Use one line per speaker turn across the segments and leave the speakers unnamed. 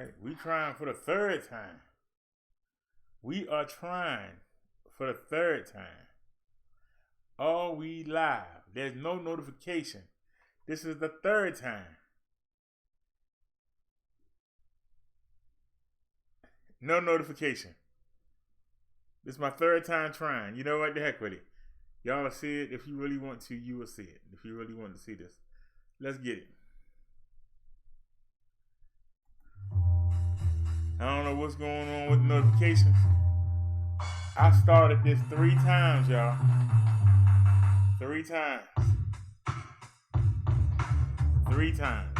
right, we trying for the third time. We are trying for the third time. Are we live? There's no notification. This is the third time. No notification. This is my third time trying. You know what? The heck with it. Y'all will see it. If you really want to, you will see it. If you really want to see this. Let's get it. I don't know what's going on with the notifications. I started this 3 times, y'all. 3 times. 3 times.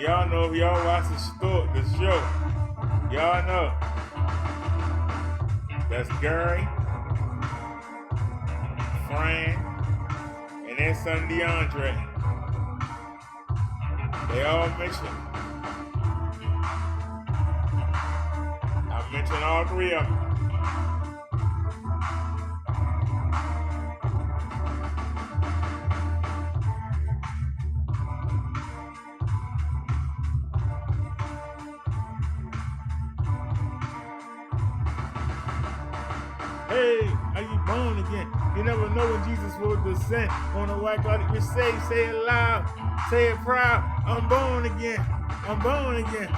Y'all know if y'all watch the show, y'all know that's Gary, Fran, and their son DeAndre. They all mentioned. I mentioned all 3 of them. Hey, are you born again? You never know when Jesus will descend on a white cloud. You say it loud, say it proud. I'm born again. I'm born again.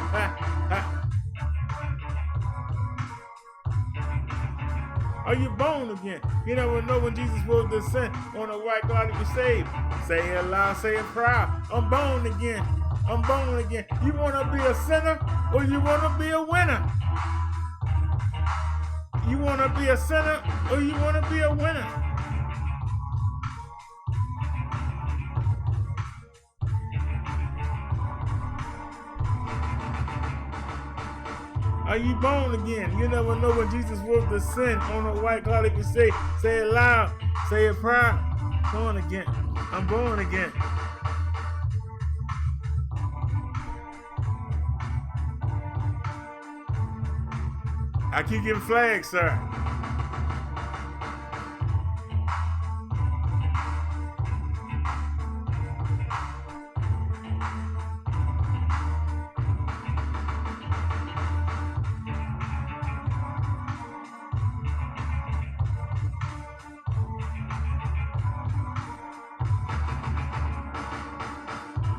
Are you born again? You never know when Jesus will descend on a white cloud. You say it loud, say it proud. I'm born again. I'm born again. You want to be a sinner or you want to be a winner? You want to be a sinner or you want to be a winner? Are you born again? You never know when Jesus will descend on a white cloud. If you say it loud, say it proud. Born again. I'm born again. I keep getting flagged, sir.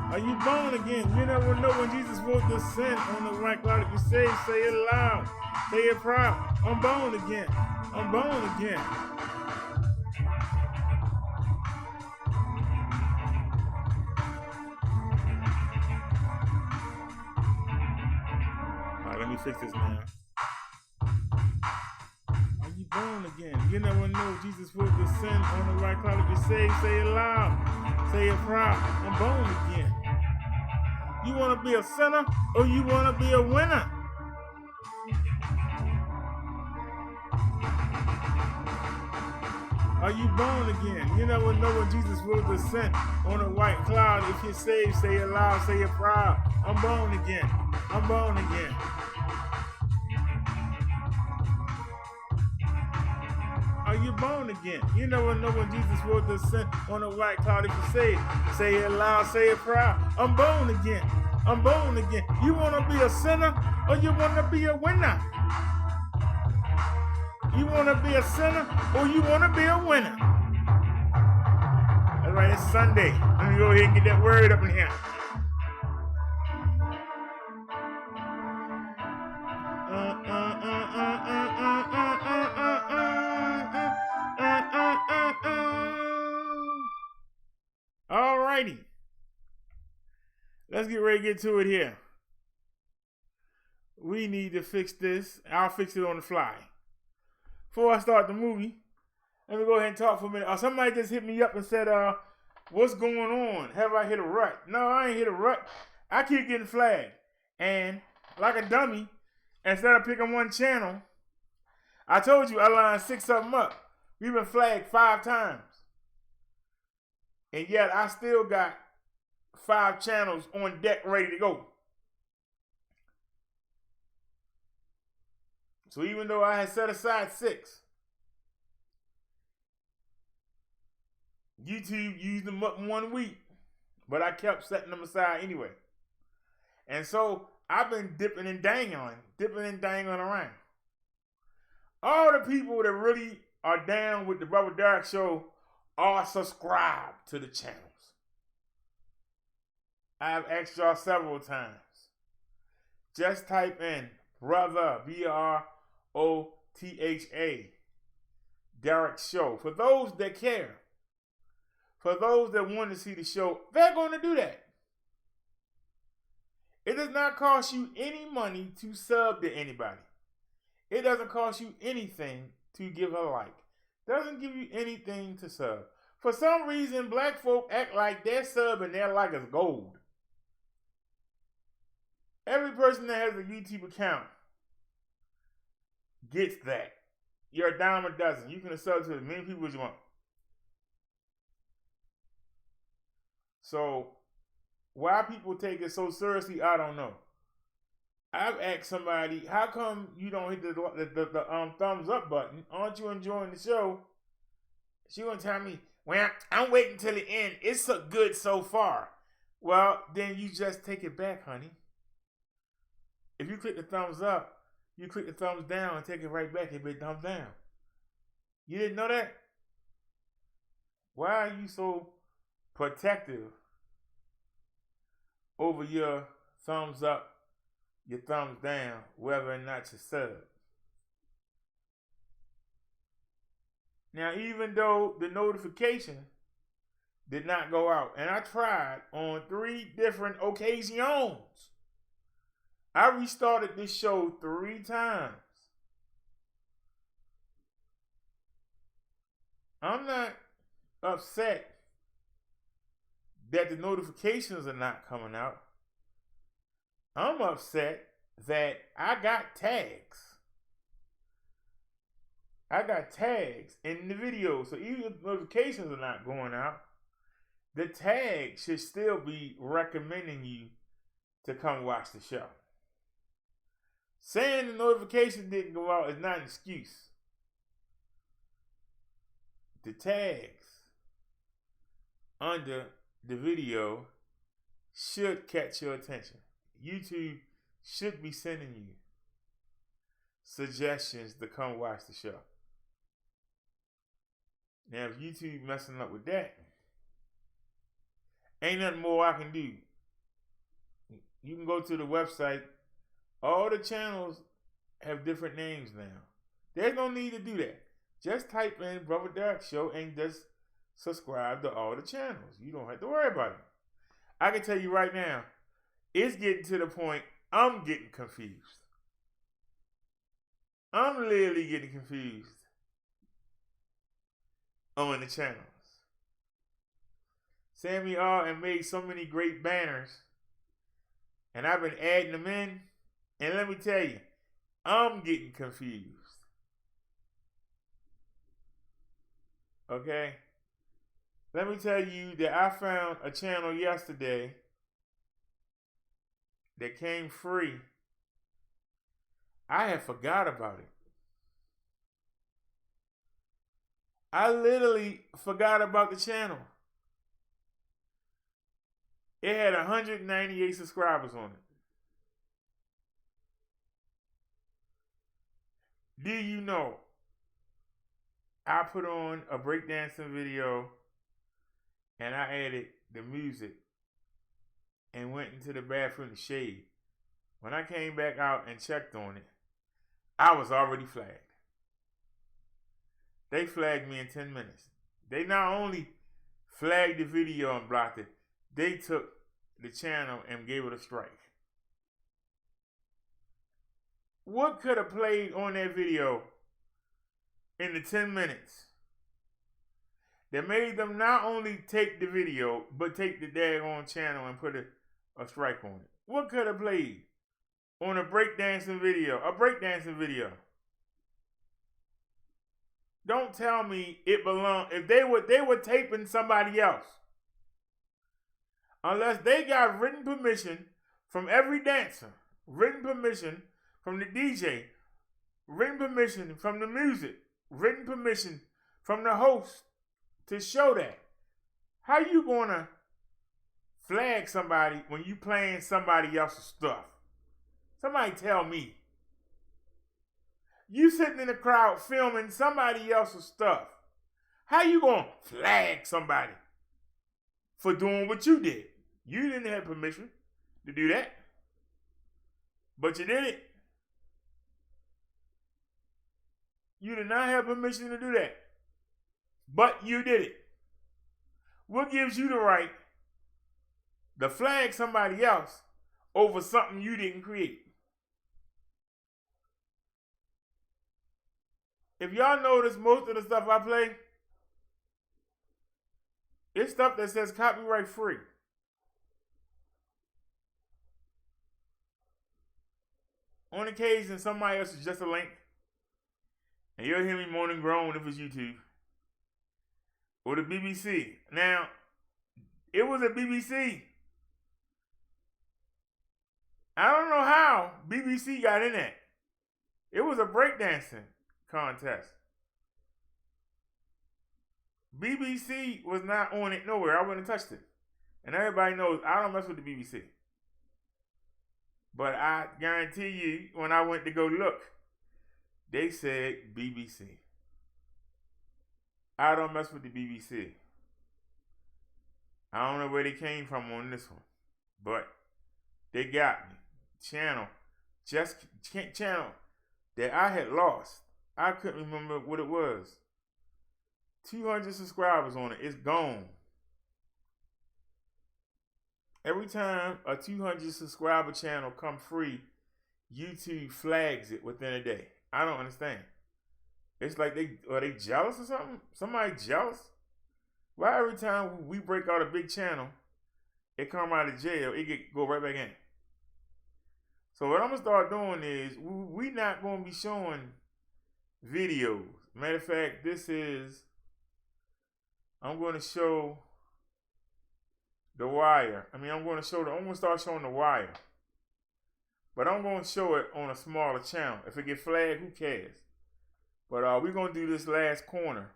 Are you born again? You never know when Jesus will descend on the white cloud. If you say it loud. Say it proud. I'm born again. I'm born again. All right, let me fix this now. Are you born again? You never know Jesus will descend on the white cloud. If you say it loud. Say it proud. I'm born again. You want to be a sinner or you want to be a winner? Are you born again? You never know when Jesus will descend on a white cloud. If you're saved, say it loud, say it proud. I'm born again. I'm born again. Are you born again? You never know when Jesus will descend on a white cloud. If you say it loud, say it proud. I'm born again. I'm born again. You want to be a sinner or you want to be a winner? You want to be a sinner or you want to be a winner? All right, it's Sunday. Let me go ahead and get that word up in here. All righty. Let's get ready to get to it here. We need to fix this. I'll fix it on the fly. Before I start the movie, let me go ahead and talk for a minute. Somebody just hit me up and said, What's going on? Have I hit a rut? No, I ain't hit a rut. I keep getting flagged. And like a dummy, instead of picking one channel, I told you I lined 6 of them up. We've been flagged 5 times. And yet I still got 5 channels on deck ready to go. So even though I had set aside 6, YouTube used them up in 1 week, but I kept setting them aside anyway. And so I've been dipping and dangling around. All the people that really are down with the Brother Derek Show are subscribed to the channels. I've asked y'all several times. Just type in Brother, BROTHA, Derek Show. For those that care, for those that want to see the show, they're going to do that. It does not cost you any money to sub to anybody. It doesn't cost you anything to give a like. It doesn't give you anything to sub. For some reason, black folk act like their sub and their like is gold. Every person that has a YouTube account gets that. You're a dime a dozen. You can sub to as many people as you want. So, why people take it so seriously, I don't know. I've asked somebody, how come you don't hit the thumbs up button? Aren't you enjoying the show? She gonna tell me, well, I'm waiting till the end. It's so good so far. Well, then you just take it back, honey. If you click the thumbs up, you click the thumbs down and take it right back. It'll be thumbs down. You didn't know that? Why are you so protective over your thumbs up, your thumbs down, whether or not you sub? Now, even though the notification did not go out, and I tried on 3 different occasions, I restarted this show 3 times. I'm not upset that the notifications are not coming out. I'm upset that I got tags. I got tags in the video. So even if the notifications are not going out, the tag should still be recommending you to come watch the show. Saying the notification didn't go out is not an excuse. The tags under the video should catch your attention. YouTube should be sending you suggestions to come watch the show. Now, if YouTube messing up with that, ain't nothing more I can do. You can go to the website. All the channels have different names now. There's no need to do that. Just type in Brother Derek Show and just subscribe to all the channels. You don't have to worry about it. I can tell you right now, it's getting to the point I'm getting confused. I'm literally getting confused on the channels. Sammy R and made so many great banners, and I've been adding them in, and let me tell you, I'm getting confused. Okay? Let me tell you that I found a channel yesterday that came free. I had forgot about it. I literally forgot about the channel. It had 198 subscribers on it. Do you know, I put on a breakdancing video and I added the music and went into the bathroom to shave. When I came back out and checked on it, I was already flagged. They flagged me in 10 minutes. They not only flagged the video and blocked it, they took the channel and gave it a strike. What could have played on that video in the 10 minutes that made them not only take the video, but take the daggone channel and put a strike on it? What could have played on a breakdancing video? A breakdancing video. Don't tell me it belonged. If they were taping somebody else. Unless they got written permission from every dancer, written permission from the DJ, written permission from the music, written permission from the host to show that. How you gonna flag somebody when you playing somebody else's stuff? Somebody tell me. You sitting in the crowd filming somebody else's stuff. How you gonna flag somebody for doing what you did? You didn't have permission to do that, but you did it. You did not have permission to do that, but you did it. What gives you the right to flag somebody else over something you didn't create? If y'all notice, most of the stuff I play, it's stuff that says copyright free. On occasion, somebody else is just a link, and you'll hear me moan and groan if it's YouTube or the BBC. Now, it was a BBC. I don't know how BBC got in that. It was a breakdancing contest. BBC was not on it nowhere. I wouldn't have touched it. And everybody knows I don't mess with the BBC. But I guarantee you, when I went to go look, they said BBC. I don't mess with the BBC. I don't know where they came from on this one, but they got me. Channel that I had lost. I couldn't remember what it was. 200 subscribers on it. It's gone. Every time a 200 subscriber channel come free, YouTube flags it within a day. I don't understand. It's like are they jealous or something? Somebody jealous? Why every time we break out a big channel, it come out of jail, it go right back in? So what I'm gonna start doing is we not gonna be showing videos. Matter of fact, I'm gonna show The Wire. I'm gonna start showing The Wire. But I'm gonna show it on a smaller channel. If it get flagged, who cares? But we're gonna do this last corner.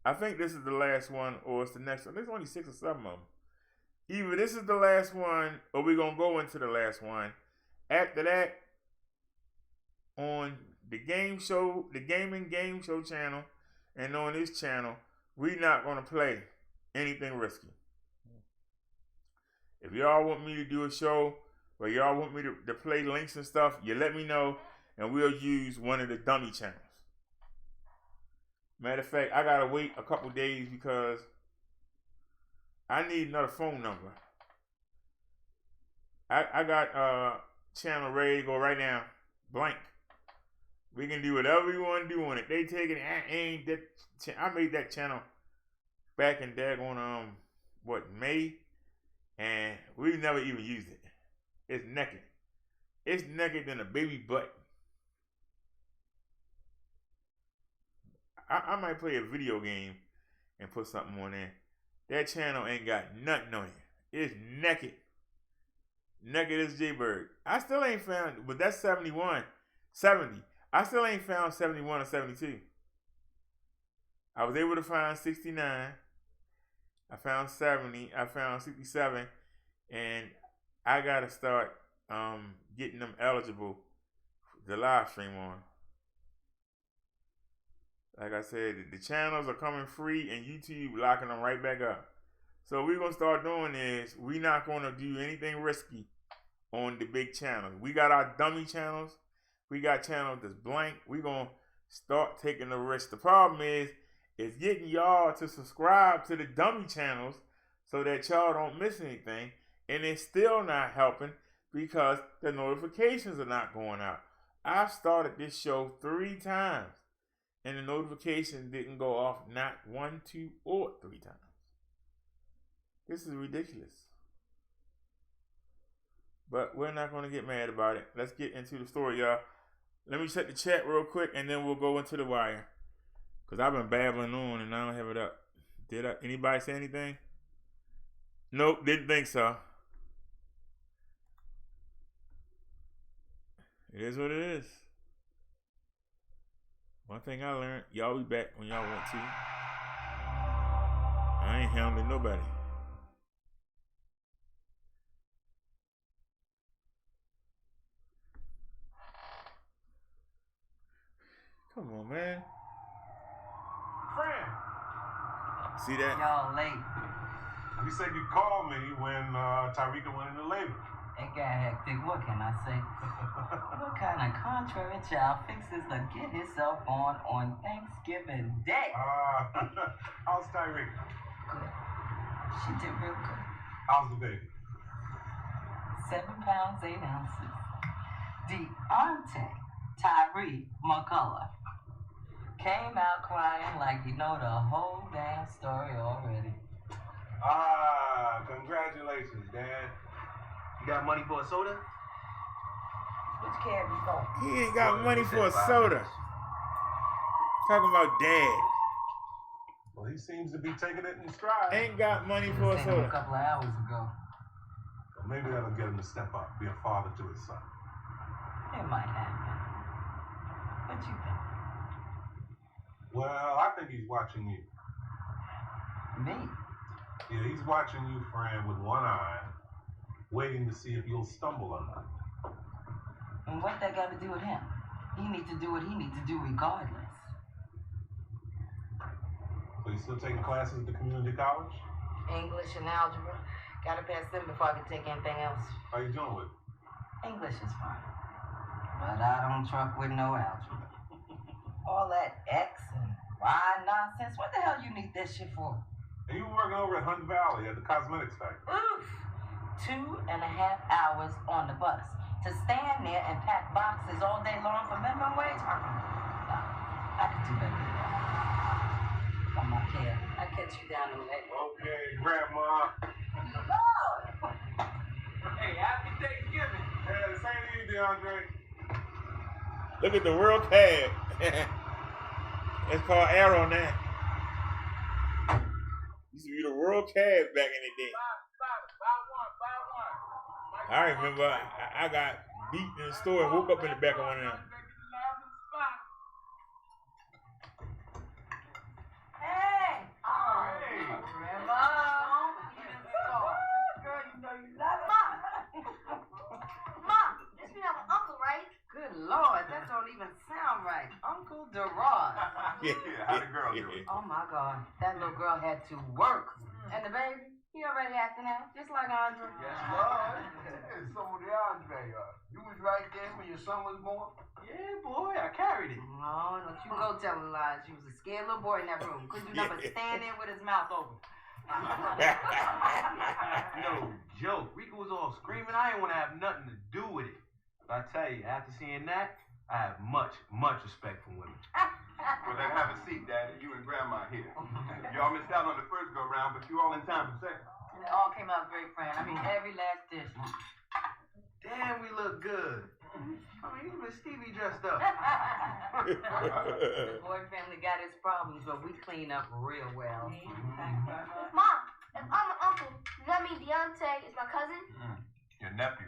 I think this is the last one, or it's the next one. There's only 6 or 7 of them. Either this is the last one, or we're gonna go into the last one. After that, on the game show, the gaming game show channel, and on this channel, we're not gonna play anything risky. If y'all want me to do a show where y'all want me to play links and stuff, you let me know, and we'll use one of the dummy channels. Matter of fact, I gotta wait a couple days because I need another phone number. I got channel ready to go right now, blank. We can do whatever we want to do on it. They take it. I made that channel back in daggone May, and we never even used it. It's naked. It's naked than a baby butt. I might play a video game and put something on there. That channel ain't got nothing on it. It's naked. Naked as J-Bird. I still ain't found, but that's 70. I still ain't found 71 or 72. I was able to find 69. I found 70. I found 67. And I got to start getting them eligible to live stream on. Like I said, the channels are coming free and YouTube locking them right back up. So what we're going to start doing is we're not going to do anything risky on the big channels. We got our dummy channels. We got channels that's blank. We're going to start taking the risk. The problem is getting y'all to subscribe to the dummy channels so that y'all don't miss anything. And it's still not helping because the notifications are not going out. I've started this show 3 times. and the notification didn't go off not 1, 2, or 3 times. This is ridiculous. But we're not going to get mad about it. Let's get into the story, y'all. Let me check the chat real quick, and then we'll go into the wire. Because I've been babbling on, and I don't have it up. Anybody say anything? Nope, didn't think so. It is what it is. One thing I learned, y'all be back when y'all want to. I ain't hounding nobody. Come on, man.
Friend.
See that?
Y'all late.
You said you'd call me when Tyrika went into labor.
It got hectic. What can I say? What kind of contrary child fixes to get himself on Thanksgiving Day?
How's Tyrika?
Good. She did real good.
How's the baby?
7 pounds, 8 ounces. Deontay Tyree McCullough came out crying like he know the whole damn story already.
Congratulations, Dad.
You got money for a soda?
Which cab you going?
He ain't got money for a soda. Talking about dad.
Well, he seems to be taking it in stride.
Ain't got money for a soda.
A couple of hours ago.
Well, maybe that'll get him to step up, be a father to his son.
It might happen. What you think?
Well, I think he's watching you.
Me?
Yeah, he's watching you, friend, with one eye, waiting to see if you'll stumble or not.
And what that got to do with him? He needs to do what he needs to do regardless.
So you still taking classes at the community college?
English and algebra. Gotta pass them before I can take anything else.
How you doing with it?
English is fine. But I don't truck with no algebra. All that X and Y nonsense. What the hell you need that shit for?
And you were working over at Hunt Valley at the cosmetics factory.
Oof! 2.5 hours on the bus. To stand there and pack boxes all day long for minimum wage? No, I could do better than that. Come on, kid. I'll catch you down in there.
Okay, Grandma.
Lord!
Hey, happy Thanksgiving.
Yeah, the same to you, DeAndre.
Look at the world cab. It's called Arrow now. Used to be the world cab back in the day.
Buy one.
I remember I got beat in the store and woke up in the back of one of them.
Hey! Oh,
Hey.
Grandma! Girl, you know you love it.
Mom, this means I'm an uncle, right?
Good Lord, that don't even sound right. Uncle Gerard.
Yeah, how the girl doing?
Oh my God, that little girl had to work. And the baby, he already acting out, just like Andre.
Yes, Lord. It's some of the Andre. You was right there when your son was born? Yeah, boy, I carried it.
No, don't you go telling lies. You was a scared little boy in that room. Couldn't do nothing but stand there with his mouth open.
No joke. Rika was all screaming. I didn't want to have nothing to do with it. But I tell you, after seeing that, I have much respect for women.
Well, then have a seat, Daddy. You and Grandma here. Y'all missed out on the first go-round, but you all in time for second.
And it all came out great, friend. I mean, every last dish.
Damn, we look good. I mean, even Stevie dressed up.
The boy family got its problems, but we clean up real well.
Mom, if I'm an uncle, does that mean Deontay is my cousin?
Your nephew.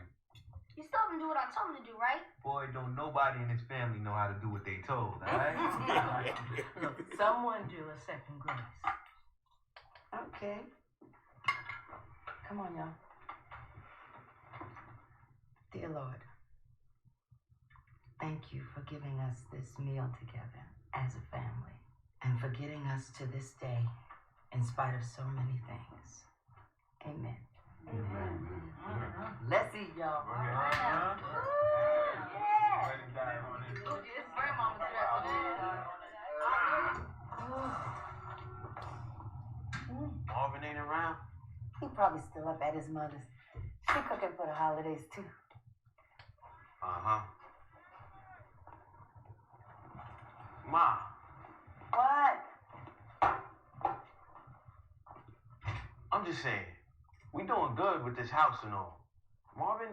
You still haven't do what I told him to do, right?
Boy, don't nobody in his family know how to do what they told, all right?
Look, someone do a second grace. Okay. Come on, y'all. Dear Lord, thank you for giving us this meal together as a family and for getting us to this day in spite of so many things. Amen. Let's eat, y'all.
Yeah.
It's grandmama's
Marvin ain't around?
He probably still up at his mother's. She cooking for the holidays, too.
Uh-huh. Ma,
What?
I'm just saying, we doing good with this house and all. Marvin,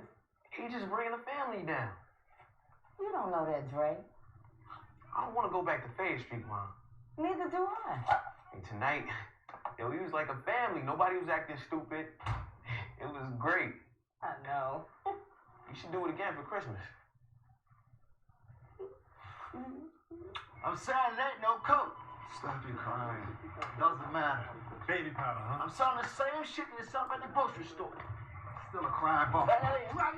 he just bringing the family down.
You don't know that, Dre.
I don't want to go back to Fayette Street, Mom.
Neither do I.
And tonight, yo, we was like a family. Nobody was acting stupid. It was great.
I know.
You should do it again for Christmas.
I'm sorry, there ain't no coat. Stop your crying. Doesn't matter.
Baby powder, huh?
I'm selling the same shit you sell at the grocery store.
Still a crying bump.
Hey, right.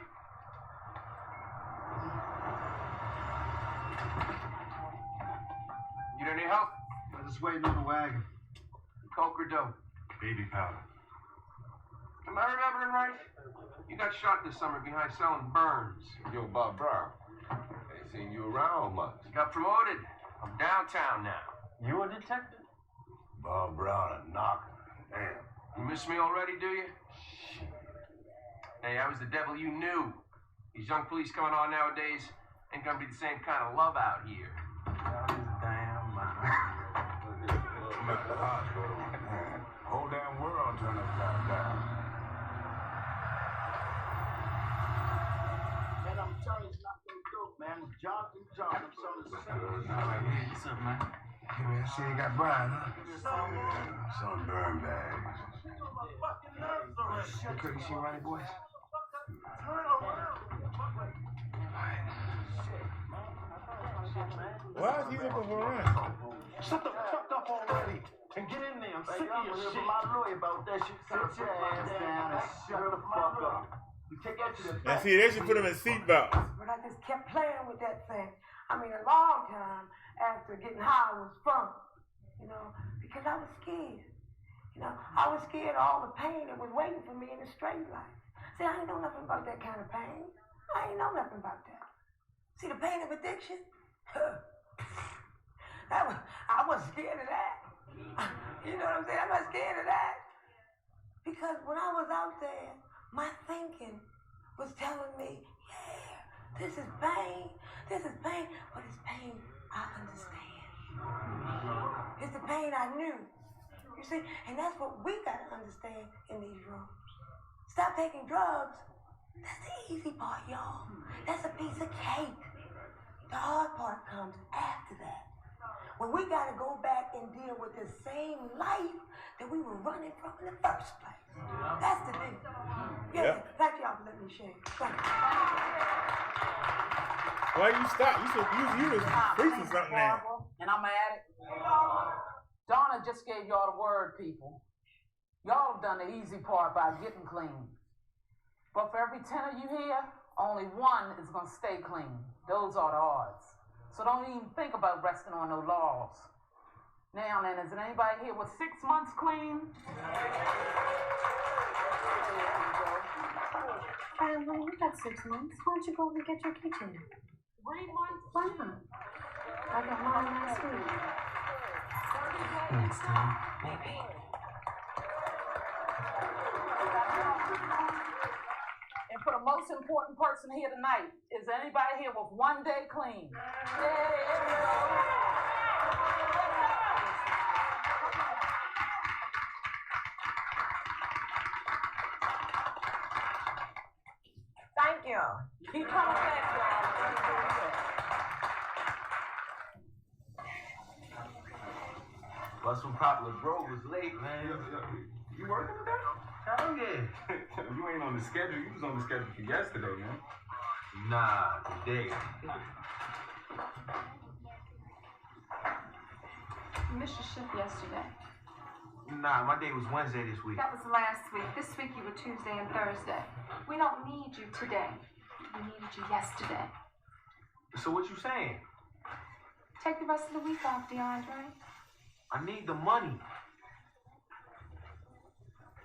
You need any help? I'm just waiting on the wagon.
Coke or dope?
Baby powder.
Am I remembering right? You got shot this summer behind selling Burns.
Yo, Bob Brown. Ain't seen you around much.
Got promoted. I'm downtown now.
You a detective?
Bob Brown a knocker. Damn.
You miss me already, do you? Hey, I was the devil you knew. These young police coming on nowadays ain't gonna be the same kind of love out here.
Damn,
Whole damn world turned upside down.
Man, I'm telling you, it's not no dope, man. Johnson, I'm selling the same.
What's up, man?
Hey, man, I see you got Brian, huh? Yeah, some burn bags.
Hey, Cookie, see Ronnie boys?
Why is he looking for Ryan?
Shut the fuck up already and get in there. I'm sick of your shit. My lawyer about that shit. Sit your ass down and shut the fuck up. You take that to the
Now see, they should put him in seatbelts.
But I just kept playing with that thing. I mean, a long time after getting high was fun, you know, because I was scared. You know, I was scared of all the pain that was waiting for me in the straight life. See, I ain't know nothing about that kind of pain. I ain't know nothing about that. See, the pain of addiction? I was scared of that. You know what I'm saying? I was scared of that. Because when I was out there, my thinking was telling me, yeah, this is pain, but it's pain I understand. It's the pain I knew. You see, and that's what we got to understand in these rooms. Stop taking drugs. That's the easy part, y'all. That's a piece of cake. The hard part comes after that. When we got to go back and deal with the same life that we were running from in the first place. That's the thing. Yeah. Thank y'all for letting me share. Thank you.
Why you stop? You was preaching something now.
And I'm at it. Donna just gave y'all the word, people. Y'all have done the easy part by getting clean. But for every 10 of you here, only one is going to stay clean. Those are the odds. So don't even think about resting on no laurels. Now then, is there anybody here with 6 months clean?
Well, we got 6 months. Why don't you go and get your kitchen?
3 months?
Why not? I got mine last week.
Next time, maybe. And for the most important person here tonight, is anybody here with 1 day clean? Yay, there we go.
Thank you.
Keep coming back, y'all.
Bus from Poplar Grove was late, man.
You working today?
Hell yeah.
You ain't on the schedule. You was on the schedule for yesterday, man.
Nah, today.
You missed your shift yesterday.
Nah, my day was Wednesday this week.
That was last week. This week you were Tuesday and Thursday. We don't need you today. We needed you yesterday.
So what you saying?
Take the rest of the week off, DeAndre.
I need the money.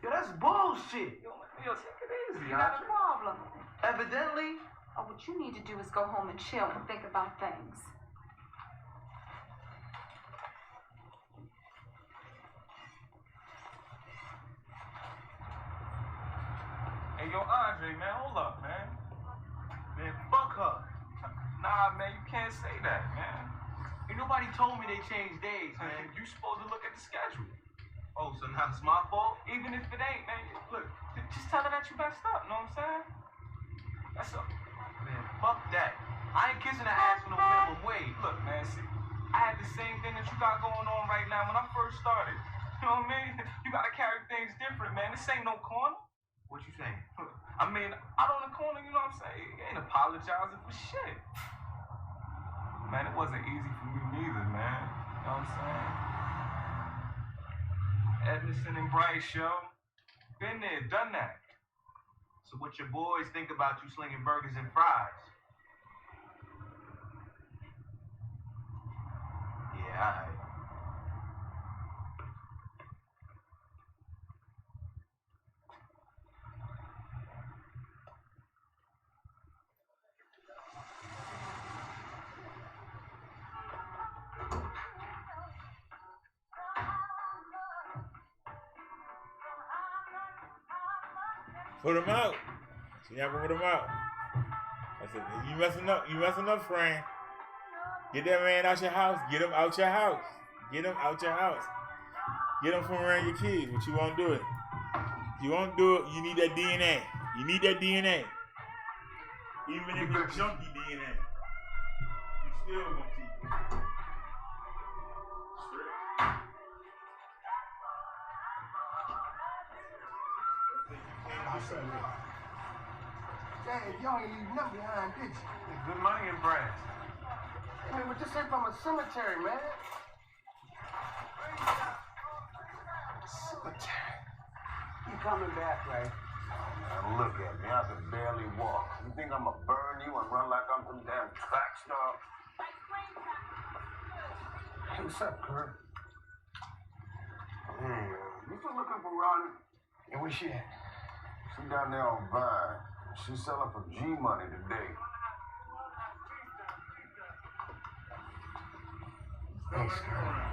Yo, that's bullshit.
Yo, take it easy,
You got a problem.
Evidently.
Oh, what you need to do is go home and chill and think about things.
Hey, yo, Andre, man, hold up, man. Man, fuck her. Nah, man, you can't say that, man.
Ain't nobody told me they changed days, man. You supposed to look at the schedule. Oh, so now it's my fault? Even if it ain't, man. Look, just tell her that you messed up, know what I'm saying? That's all. Man, fuck that. I ain't kissing her ass for no minimum wage. Look, man, see, I had the same thing that you got going on right now when I first started. You know what I mean? You gotta carry things different, man. This ain't no corner. What you saying? I mean, out on the corner, you know what I'm saying? You ain't apologizing for shit. Man, it wasn't easy for me neither, man. You know what I'm saying? Edmondson and Bryce, yo. Been there, done that. So what your boys think about you slinging burgers and fries? Yeah, all right.
Put him out. So y'all can put him out. I said, you messing up, friend. Get that man out your house. Get him out your house. Get him out your house. Get him from around your kids, but you won't do it. You won't do it. You need that DNA. You need that DNA. Even if it's junky DNA, you still gonna keep it.
Dad, y'all ain't leave nothing behind, did you?
Good money and brands.
I mean, but this ain't from a cemetery, man. Cemetery. You coming back, right?
Now look at me, I can barely walk. You think I'ma burn you and run like I'm some damn track star?
Hey, what's up, Kurt?
Hey, you still looking for Ronnie?
Yeah, where's she at?
She down there on Vine. She's selling for G money today.
Thanks, Kurt.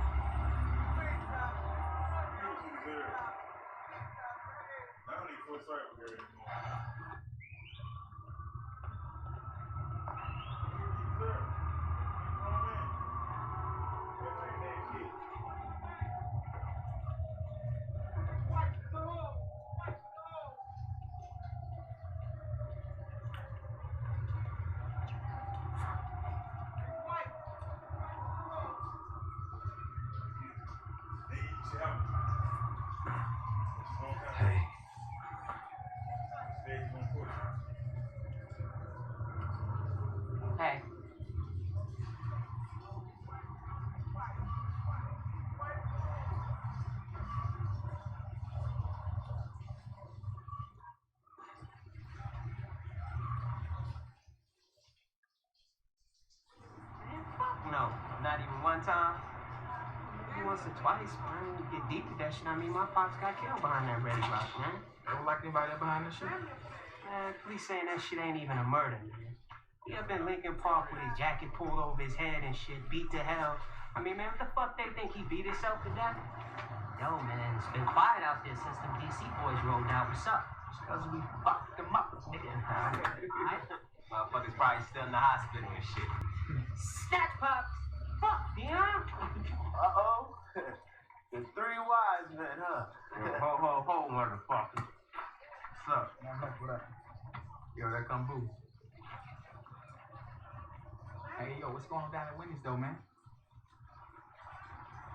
Hey.
Hey.
No, not even one time. Maybe once or twice, man. You get deep with that shit. I mean, my pops got killed behind that Ready Rock, man.
Don't like anybody behind this shit?
Man, police saying that shit ain't even a murder, man. He up in Lincoln Park with his jacket pulled over his head and shit, beat to hell. I mean, man, what the fuck they think he beat himself to death? Yo, man, it's been quiet out there since the DC boys rolled out. What's up? It's because we fucked them up, nigga. Alright? Motherfuckers probably still in the hospital and shit. Snatch pops! Fuck, Dion!
Uh-oh. The three wise men, huh?
Ho, motherfucker. What's up?
What up?
Yo, there come Boo.
Hey, yo, what's going on down at Wendy's, though, man?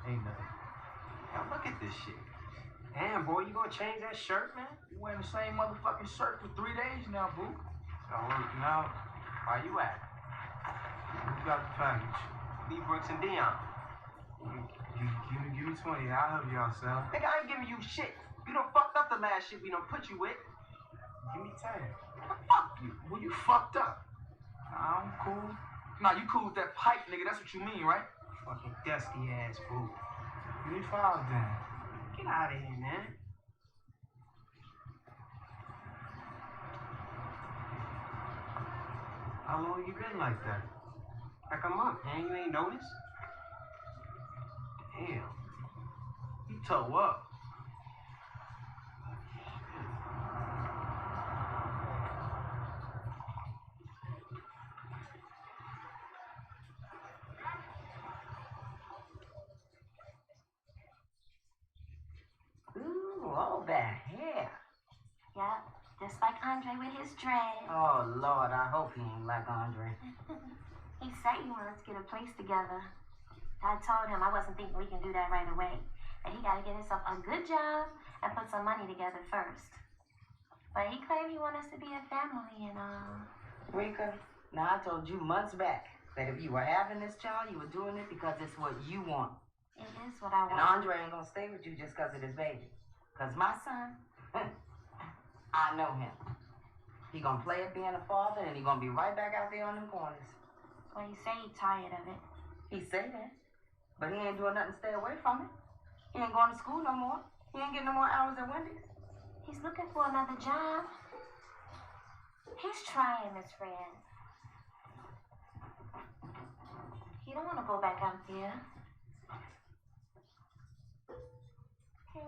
Ain't nothing. Now look at this shit. Damn, boy, you gonna change that shirt, man?
You wearing the same motherfucking shirt for 3 days now, boo.
Start working out. Where you at? Who got the package? Lee Brooks and Dion. Give me 20. I'll help y'all sell. Nigga, I ain't giving you shit. You done fucked up the last shit we done put you with. Give me 10.
Fuck you. Well, you fucked up. I'm cool. Nah, you cool with that pipe, nigga. That's what you mean, right?
Fucking dusty ass boo. Give me 5 then. Get out of here, man. How long you been like that? Like a month, man. You ain't noticed? Damn. You toe up.
bad hair.
Yep, just like Andre with his dread.
Oh, Lord, I hope he ain't like Andre.
He said he wants to get a place together. I told him I wasn't thinking we can do that right away. That he got to get himself a good job and put some money together first. But he claimed he wants us to be a family and
Rika, now I told you months back that if you were having this child, you were doing it because it's what you want.
It is what I want.
And Andre ain't gonna stay with you just because of this baby. Because my son, I know him. He gonna play at being a father and he gonna be right back out there on them corners.
Well, he say he tired of it.
He say that. But he ain't doing nothing to stay away from it. He ain't going to school no more. He ain't getting no more hours at Wendy's.
He's looking for another job. He's trying, Miss Fran. He don't want to go back out there. Hey.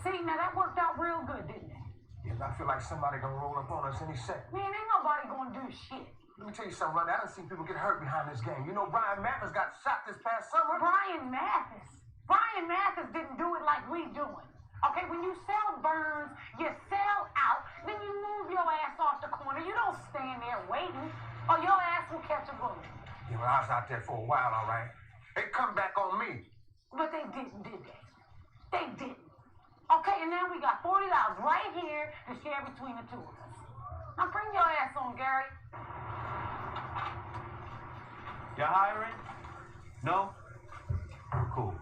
See, now that worked out real good, didn't it?
Yes, I feel like somebody gonna roll up on us any second.
Man, ain't nobody gonna do shit.
Let me tell you something, Ronnie. I done seen people get hurt behind this game. You know Brian Mathis got shot this past summer?
Brian Mathis didn't do it like we doing. Okay, when you sell Burns, you sell out, then you move your ass off the corner. You don't stand there waiting, or your ass will catch a bullet.
Yeah, well, I was out there for a while, all right. They come back on me.
But they didn't, did they? They didn't. Okay, and now we got $40 right here to share between the two of us. Now bring your ass on, Gary.
You hiring? No? Cool.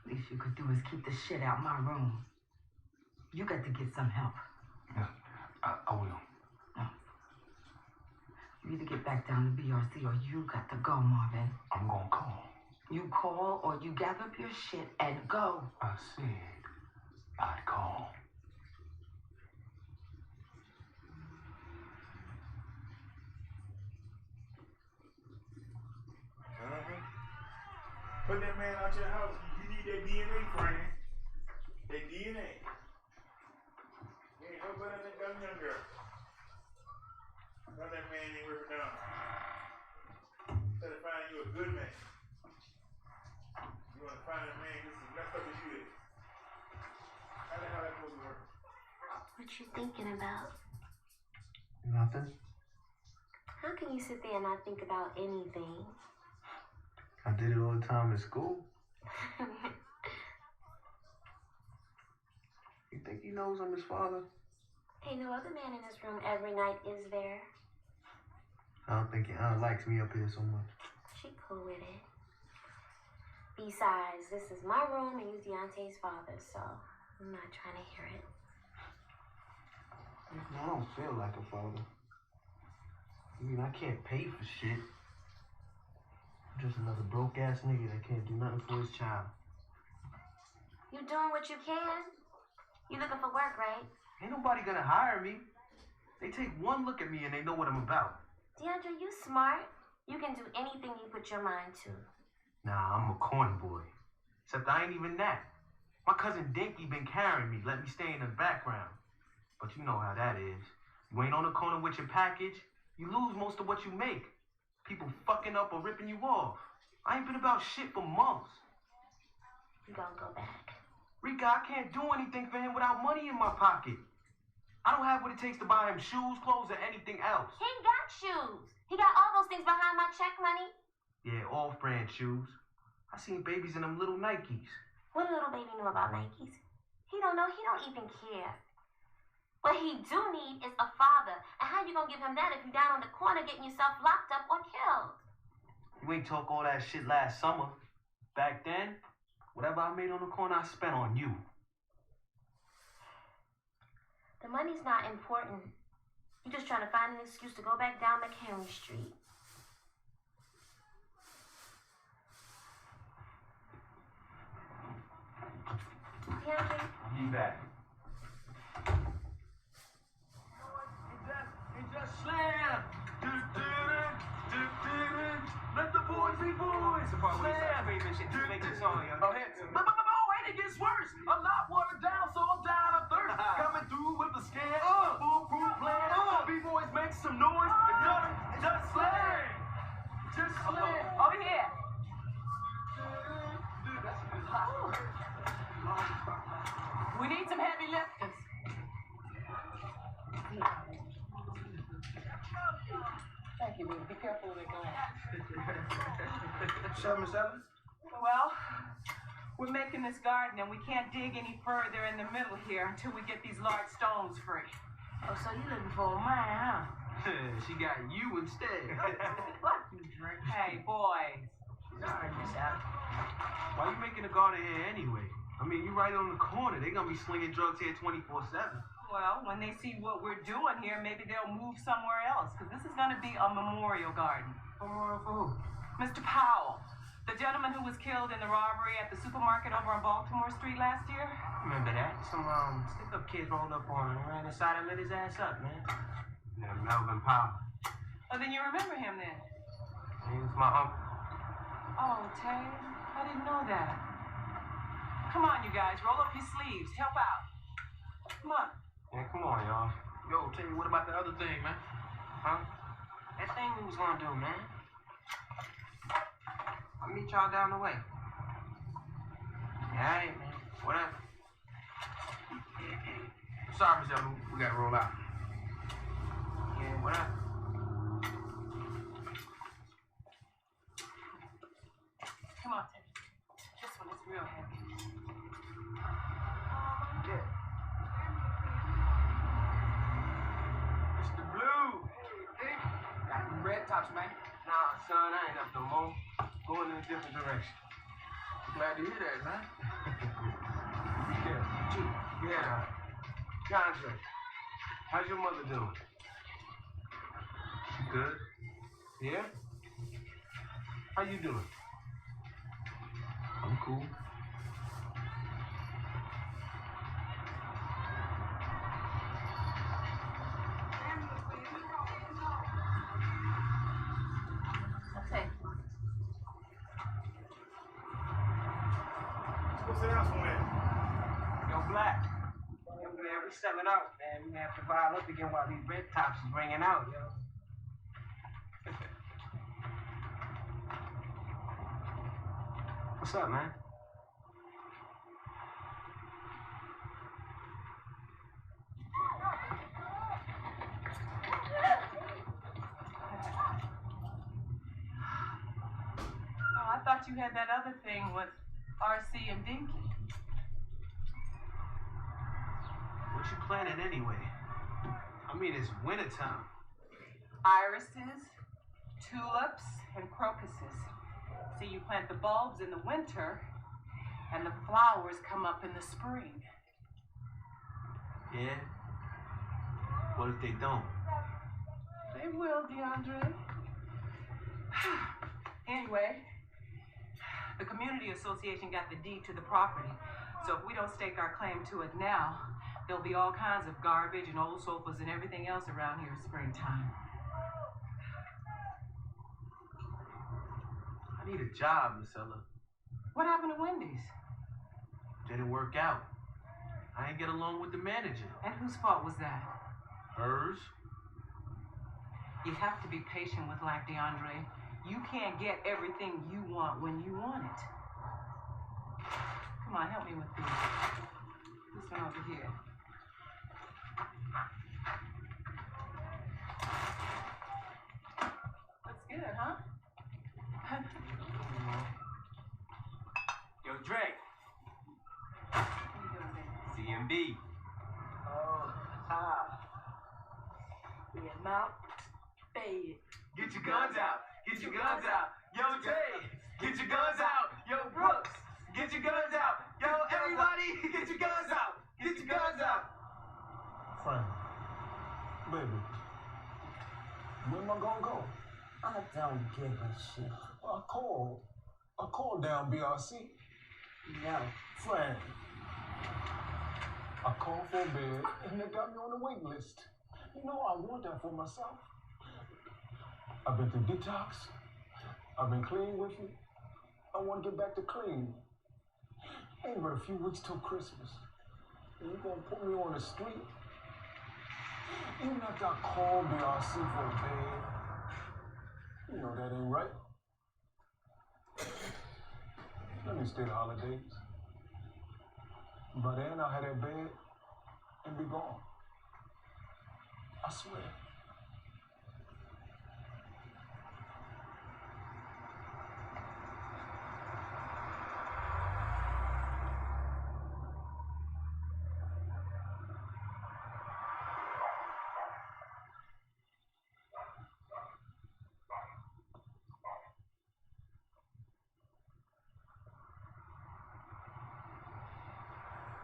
Least you could do is keep the shit out my room. You got to get some help.
Yeah, I will.
You either get back down to BRC or you got to go, Marvin.
I'm gonna call.
You call or you gather up your shit and go.
I said I'd call.
Put that man out your house. You need that DNA, friend. That DNA. You ain't no better than that young girl. Now that man ain't ripping down. Instead of finding you a good man. You want to find a man who's as messed up as you is. How the hell that supposed to work?
What you thinking about?
Nothing.
How can you sit there and not think about anything?
I did it all the time in school. You think he knows I'm his father?
Ain't no other man in this room every night, is there?
I don't think Aunt likes me up here so much.
She cool with it. Besides, this is my room and you Deontay's father, so I'm not trying to hear it.
I don't feel like a father. I mean, I can't pay for shit. I'm just another broke-ass nigga that can't do nothing for his child.
You doing what you can? You looking for work, right?
Ain't nobody gonna hire me. They take one look at me and they know what I'm about.
DeAndre, you smart. You can do anything you put your mind to.
Nah, I'm a corn boy. Except I ain't even that. My cousin Dinky been carrying me, let me stay in the background. But you know how that is. You ain't on the corner with your package, you lose most of what you make. People fucking up or ripping you off. I ain't been about shit for months.
You gonna go back.
Rika, I can't do anything for him without money in my pocket. I don't have what it takes to buy him shoes, clothes, or anything else.
He ain't got shoes. He got all those things behind my check money.
Yeah, off-brand shoes. I seen babies in them little Nikes.
What little baby knew about Nikes? He don't know. He don't even care. What he do need is a father. And how you gonna give him that if you down on the corner getting yourself locked up or killed?
You ain't talk all that shit last summer. Back then, whatever I made on the corner, I spent on you.
The money's not important. You're just trying to find an excuse to go back down McHenry Street. DeAndre?
I'll be back.
It just slam. Let the boys be boys.
It's the part where you start screaming shit to make the song, yo.
Oh, wait, it gets worse. I'm not watered down, so I'm down a thirst. Coming through with the scan, foolproof plan. B-boys make some noise. Just slam. Just slam.
Over here. We need some heavy lifters. Thank you, baby. Be careful where they're going.
Miss Evans?
Well, we're making this garden and we can't dig any further in the middle here until we get these large stones free.
Oh, so you looking for mine, huh?
She got you instead.
Fuck you, Drake.
Hey, boys.
Sorry, Miss Al.
Why you making a garden here anyway? I mean, you right on the corner. They're gonna be slinging drugs here 24/7.
Well, when they see what we're doing here, maybe they'll move somewhere else, because this is going to be a memorial garden.
Memorial for who?
Mr. Powell, the gentleman who was killed in the robbery at the supermarket over on Baltimore Street last year.
Remember that? Some stick-up kids rolled up on him and ran inside and lit his ass up, man.
Yeah, Melvin Powell.
Oh, then you remember him then?
He was my uncle.
Oh, Tay, I didn't know that. Come on, you guys, roll up your sleeves. Help out. Come on.
Yeah, come on, y'all.
Yo, tell you what about the other thing, man?
Huh? That thing we was gonna do, man. I'll meet y'all down the way. Yeah, all right, man. Whatever.
Sorry, Miss Evans, we gotta roll out.
Yeah, whatever.
Come on, Tay. This one is real heavy.
Yeah.
Mr. Blue. Got them red tops, man.
Nah, son, I ain't up no more. Going in a different direction.
Glad to hear that, man.
Yeah, you too. Yeah. Andre, how's your mother doing? She good? Yeah? How you doing? I'm cool.
Okay.
What's the house on that?
Yo, Black. Yo, man, we selling out, man. We have to buy up again while these red tops is ringing out, yo. What's up, man?
Oh, I thought you had that other thing with RC and Dinky.
What you planning anyway? I mean, it's wintertime.
Irises, tulips, and crocuses. See, you plant the bulbs in the winter, and the flowers come up in the spring.
Yeah? What if they don't?
They will, DeAndre. Anyway, the community association got the deed to the property, so if we don't stake our claim to it now, there'll be all kinds of garbage and old sofas and everything else around here springtime.
I need a job, Miss Ella.
What happened to Wendy's?
Didn't work out. I ain't get along with the manager.
And whose fault was that?
Hers?
You have to be patient with life, DeAndre. You can't get everything you want when you want it. Come on, help me with these. This one over here. Looks good, huh?
Yo, Drake.
What are you doing, baby?
CMB.
Oh, yeah, mouth, fade.
Get your guns out. Get your guns out. Yo, Tay, get your guns out. Yo, Brooks, get your guns out. Yo, everybody, get your guns out. Get your guns out.
Frank, baby, where am I gonna go?
I don't give a shit.
I called down BRC.
No.
Frank, I called for a bed and they got me on the wait list. You know, I want that for myself. I've been through detox. I've been clean with you. I want to get back to clean. Ain't but a few weeks till Christmas. And you gonna put me on the street? Even after I called BRC for a bed, you know that ain't right. Let me stay the holidays. By then I'll have that bed and be gone. I swear.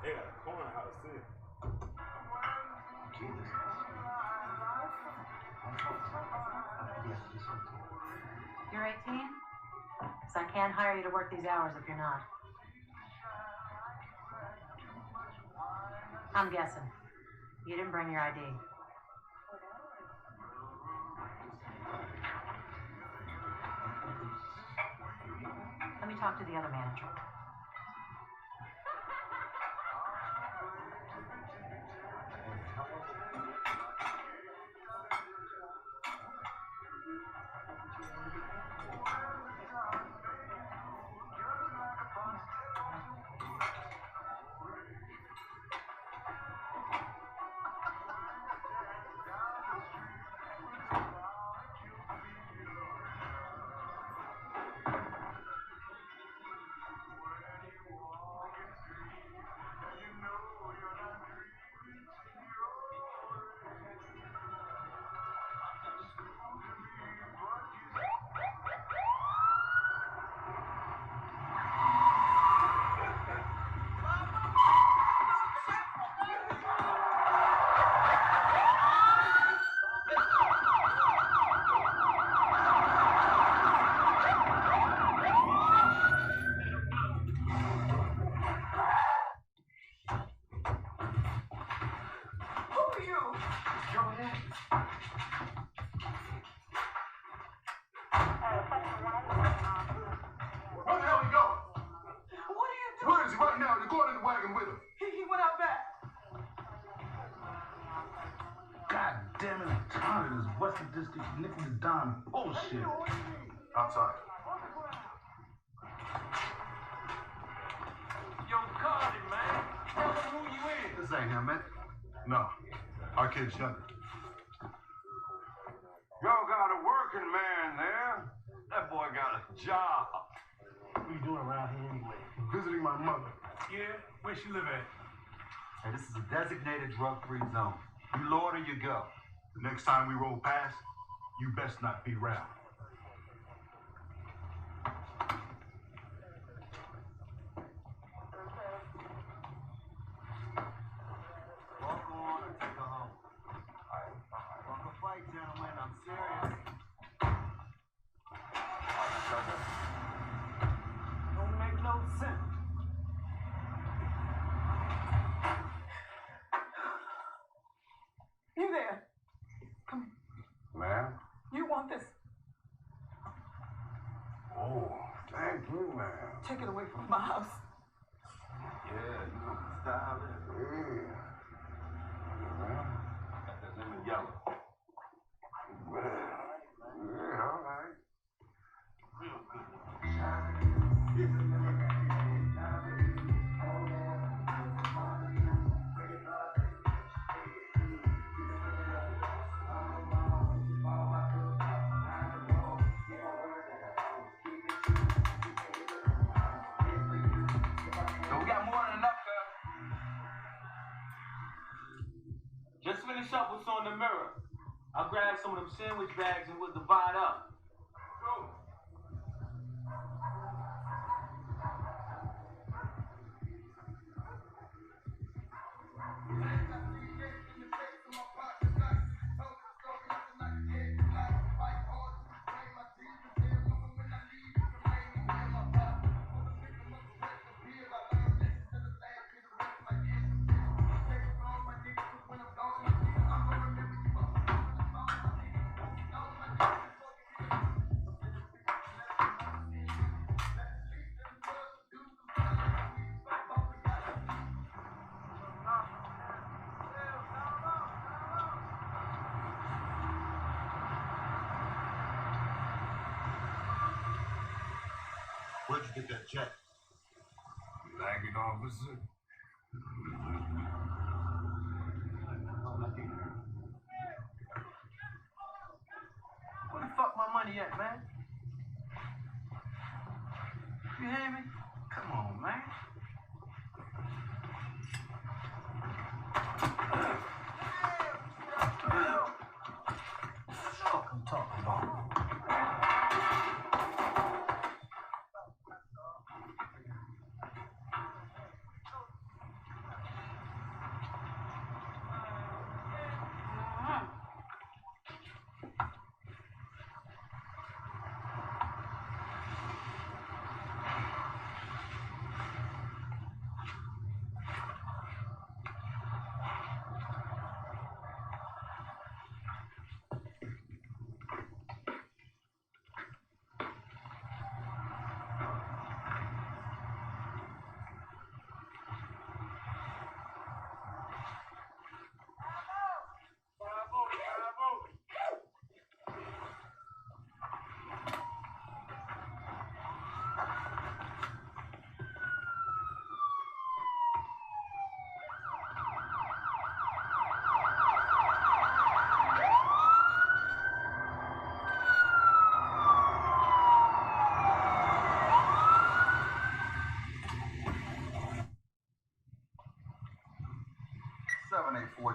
They got a corner house here.
You're 18? So I can't hire you to work these hours if you're not. I'm guessing. You didn't bring your ID. Let me talk to the other manager.
Bullshit.
Outside.
Yo, Cardi, man. Tell them who you is.
This ain't him, man. No. Our kid's younger.
Y'all got a working man there. That boy got a job.
What are you doing around here anyway? Visiting my mother.
Yeah? Where she live at?
Hey, this is a designated drug-free zone. You lord or you go.
The next time we roll past, you best not be around.
Walk on or take her home. Walk a fight, gentlemen. I'm serious.
Don't make no sense.
You there? Come
Ma'am?
here. You want this?
Oh, thank you, ma'am.
Take it away from my house.
Yeah, you know the style is. Yeah. Ma'am? Got that lemon yellow. Well, yeah, all right. Real good.
So we got more than enough, girl. Just finish up what's on the mirror. I'll grab some of them sandwich bags and we'll divide up. Go.
Where'd you get that jet?
Lagging officer.
Where the fuck my money at, man? You hear me? Come on, man. Fuck I'm talking about.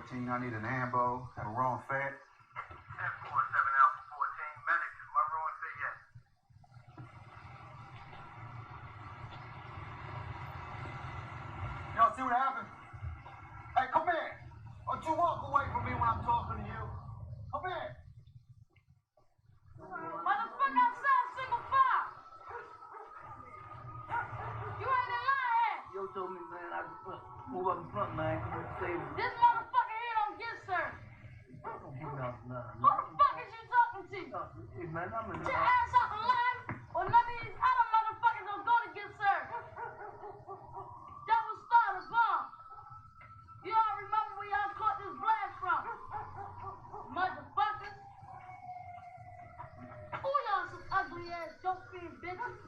I need an ambo. Have a wrong fat.
10-4, 7 Alpha 14. Medic, is my wrong say yes?
Y'all see what happened? Hey, come here. Don't you walk away from me when I'm talking to you. Come here.
Motherfucker outside, single file. You ain't in line.
Yo told me, man, I just move up in front, man. Come and save me.
This motherfucker here don't get served.
Don't give me out none.
Who the fuck is you talking to?
Hey, man, I'm in
Get your ass out the line, or none of these other motherfuckers are gonna get served. That was started bomb. You all remember where y'all caught this blast from? Motherfuckers. Who y'all some ugly ass dope fiend bitches?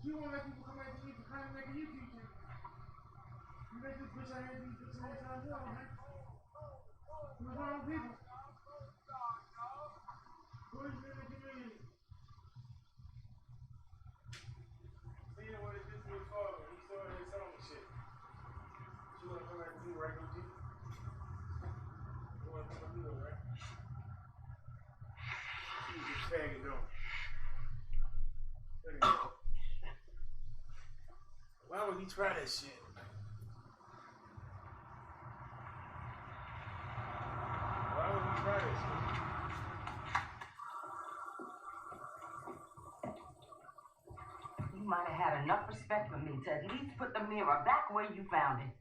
You won't let people come after you for kind of making you teacher. You make this bitch out here these 15 times more, man. What's wrong with people? Who is in the community? Seeing what this was for, he started his own shit. You wanna come back and do regular people? You wanna come and do it, right? You just faggot, don't. Why would he try that shit? Why would he try that shit?
You might have had enough respect for me to at least put the mirror back where you found it.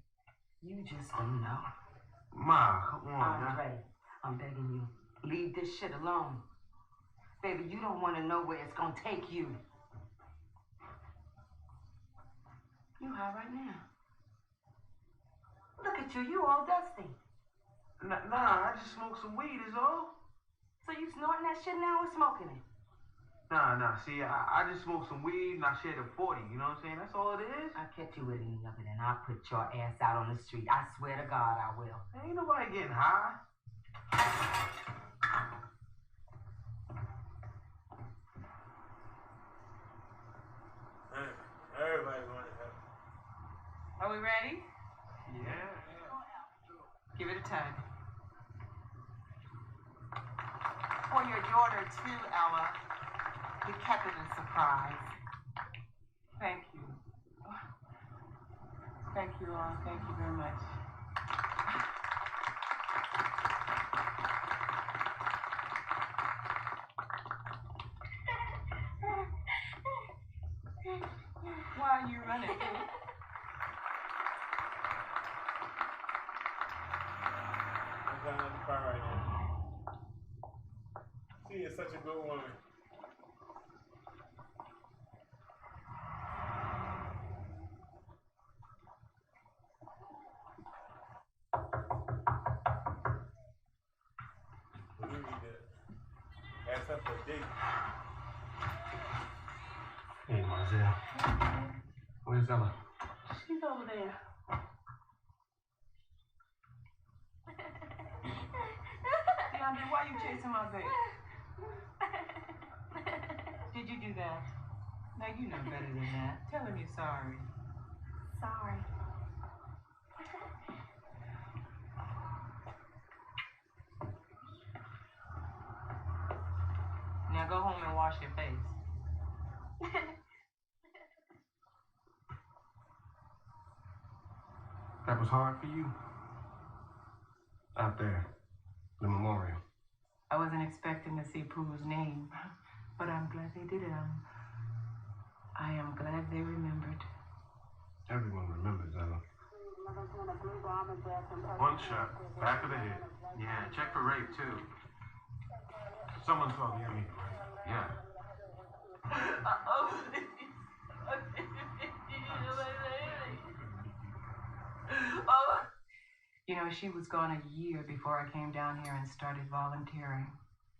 You just don't know.
Ma, come on, man.
Andre, I'm begging you, leave this shit alone. Baby, you don't want to know where it's gonna take you. You high right now. Look at you, you all dusty.
Nah, I just smoked some weed is all.
So you snorting that shit now or smoking it?
Nah, see, I just smoked some weed and I shared a 40, you know what I'm saying? That's all it is.
I'll catch you with any of it and I'll put your ass out on the street. I swear to God I will.
Ain't nobody getting high.
Everybody wanted help.
Are we ready?
Yeah.
Give it a tug. For your daughter too, Ella. We kept it a surprise. Thank you. Thank you all. Thank you very much.
All right, then. She is such a good woman. We need to ask her for a date.
Hey, Marcel. Where's Ella?
She's over there.
DeAndre, why you chasing my baby? Did you do that? No, you know better than that. Tell him you're sorry.
Sorry.
Now go home and wash your face.
That was hard for you? Out there, the memorial.
I wasn't expecting to see Pooh's name, but I'm glad they did it. I am glad they remembered.
Everyone remembers Ella.
One shot, back of the head.
Yeah, check for rape, too.
Someone saw the enemy, right?
Yeah.
You know, she was gone a year before I came down here and started volunteering.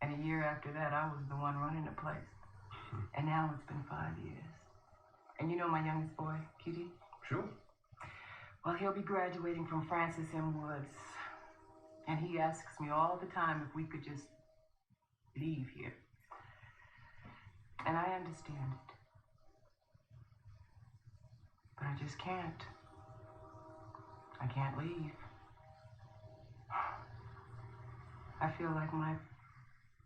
And a year after that, I was the one running the place. And now it's been 5 years. And you know my youngest boy, Cutie?
Sure.
Well, he'll be graduating from Francis M. Woods. And he asks me all the time if we could just leave here. And I understand it. But I just can't. I can't leave. I feel like my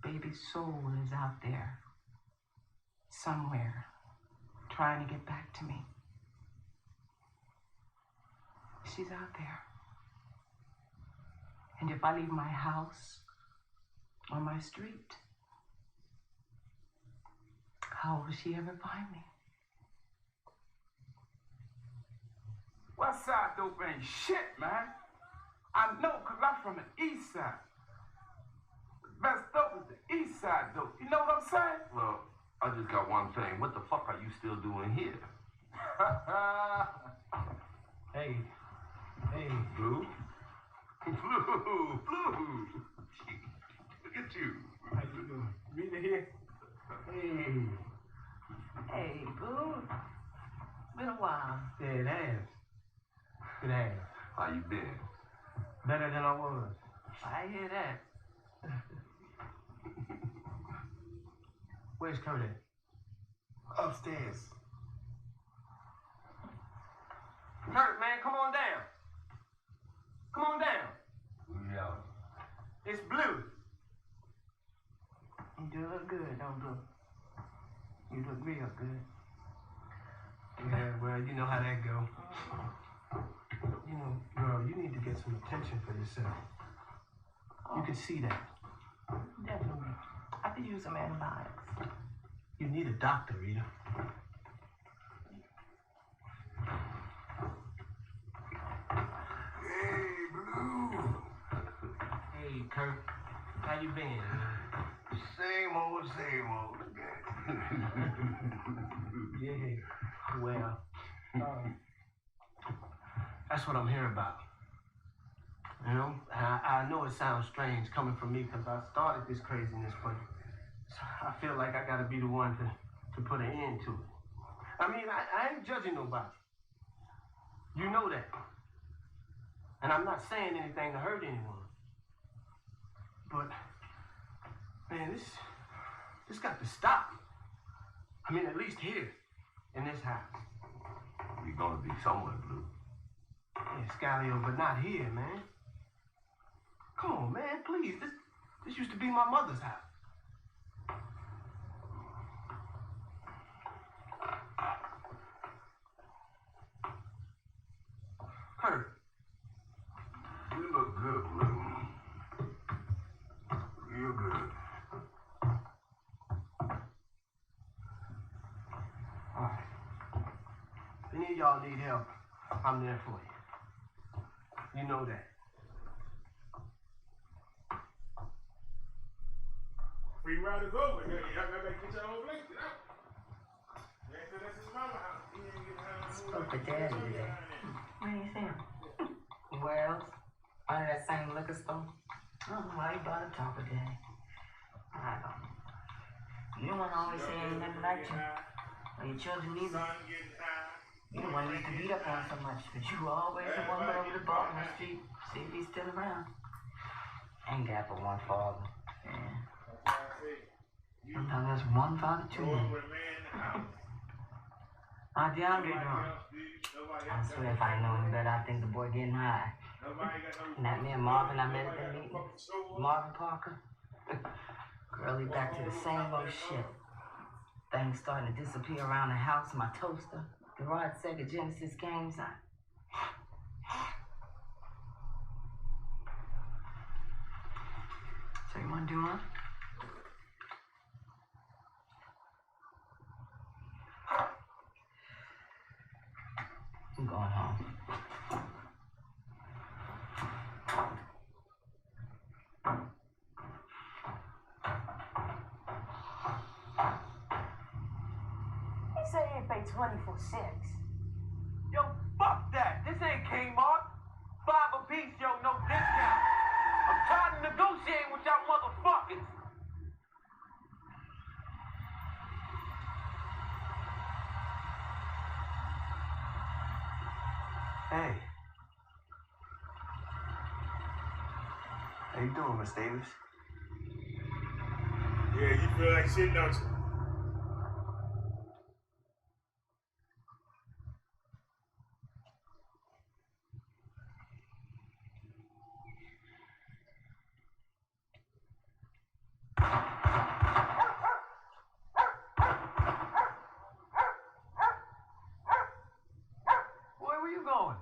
baby's soul is out there, somewhere, trying to get back to me. She's out there. And if I leave my house or my street, how will she ever find me?
West side dope ain't shit, man. I know, cause I'm from the east side. The best dope is the east side dope. You know what I'm saying?
Well, I just got one thing. What the fuck are you still doing here?
Hey.
Blue? Blue. Look at you.
How you doing? Rita here?
Hey, boo. It's been a while.
Yeah, it has. It has.
How you been?
Better than I was.
I hear that.
Where's Kurt at?
Upstairs.
Kurt, man, come on down. Come on down.
Yeah.
It's Blue.
You look good, don't Blue? You look real good.
Yeah, well, you know how that go. You know, girl, you need to get some attention for yourself. You can see that.
Definitely. I could use some antibiotics.
You need a doctor, Rita.
Hey, Blue.
Hey, Kurt. How you been?
Same old.
Yeah. Well, that's what I'm here about. You know, I know it sounds strange coming from me because I started this craziness, but I feel like I gotta be the one to put an end to it. I mean, I ain't judging nobody. You know that. And I'm not saying anything to hurt anyone. But, man, this got to stop. I mean, at least here, in this house.
You're gonna be somewhere, Blue.
Yeah, Scalio, but not here, man. Come on, man, please. This used to be my mother's house. Kurt.
You look good, Blue. Real good.
All right. If any of y'all need help, I'm there for you. You know that.
free ride is over. Y'all gotta get your own place. Get out. That's his mama house. He ain't getting out of the
Spoke to Daddy today. Where you see him? Where else? Under that same liquor store? I don't know why you brought to talk to Daddy. I don't know. You the one always say ain't nothing like you. Or your children either. You the one used to beat up on so much, but you always the one go over to Baltimore Street, see if he's still around. Ain't got but one father. Yeah. Sometimes that's one father too many. How DeAndre doing? I swear if I know any better, I think the boy getting high. And that man Marvin I met at the meeting, Marvin Parker. Girl, he back to the same old shit. Things starting to disappear around the house, my toaster, garage Sega Genesis games. So you want to do one? I'm going home.
He said he paid 20 for 6.
Yo, fuck that. This ain't Kmart. 5 apiece, yo, no discount. I'm tired of negotiating with y'all motherfuckers.
Hey. How you doing, Miss Davis?
Yeah, you feel like shit, don't you?
Boy, where you going?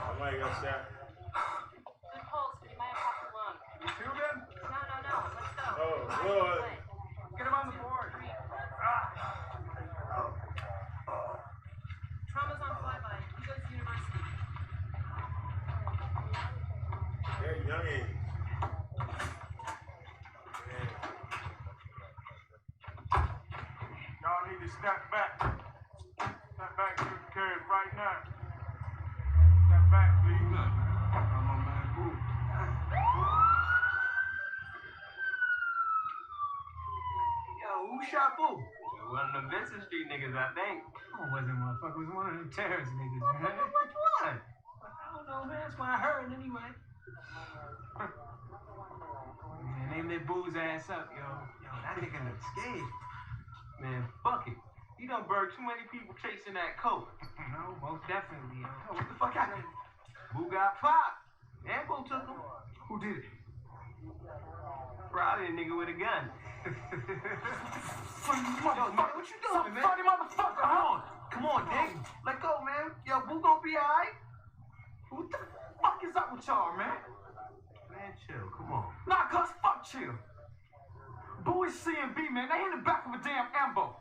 Somebody got shot.
Good pulse, but he might have popped the lung.
You feel good?
No. Let's go.
Oh, Lord.
Get him on the board.
Trauma's on flyby. He goes to university.
Yeah, young age.
Y'all need to step back. Step back, you can carry it right now. Step back, please. I'm on my move.
Yo, who shot who? One of them Vincent Street niggas, I think. Oh, it wasn't motherfucker. It was one of them terrorist niggas, man. Which one? I don't know, man. That's what I heard anyway. Man, they lit Boo's ass up, yo. Yo, that nigga look scared. Man, fuck it. He done burned too many people chasing that coat. No, most definitely, yo. Yo, what the fuck happened? Boo got popped. And Boo took him. Who did it? Probably a nigga with a gun.
Funny motherfucker.
Man, what you doing, man?
Funny motherfucker, huh?
Come on, Dick. Let go, man. Yo, Boo gonna be alright.
What the fuck is up with y'all, man?
Man, chill. Come on.
Nah, cuz fuck chill. Boo is C&B, man. They in the back of a damn ambo.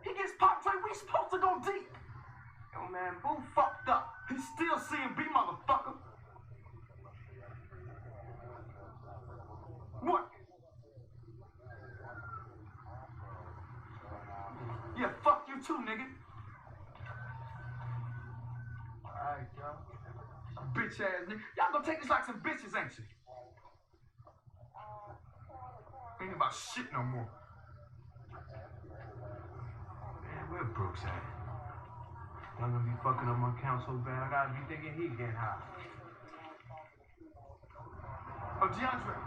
He gets popped right, we supposed to go deep. Yo, man, Boo fucked up. He's still C&B, motherfucker. What? Yeah, fuck you too, nigga. Alright, y'all. Bitch ass nigga. Y'all gonna take this like some bitches, ain't you? Ain't about shit no more.
Man, where Brooks at? Y'all gonna be fucking up my count so bad, I gotta be thinking he getting high.
Oh, DeAndre.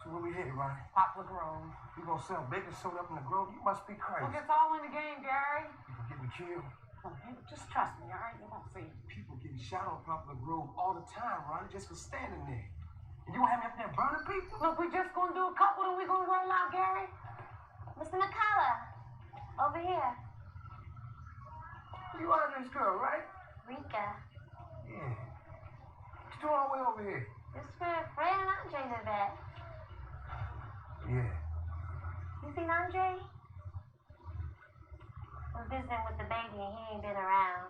So where we headed, Ronnie?
Poplar Grove.
You gonna sell baking soda up in the Grove? You must be crazy.
Look, it's all in the game, Gary.
People getting killed.
Just trust me, all right? You're gonna see.
People getting shot on Poplar Grove all the time, Ronnie, just for standing there. And you gonna have me up there burning people?
Look, we're just gonna do a couple and we're gonna roll out, Gary.
Mr. McCullough, over here.
You are this girl, right?
Rika.
Yeah. What you doing all the way over here?
This is where Fred and Andre live at.
Yeah.
You seen Andre? Was visiting with the baby and he ain't been around.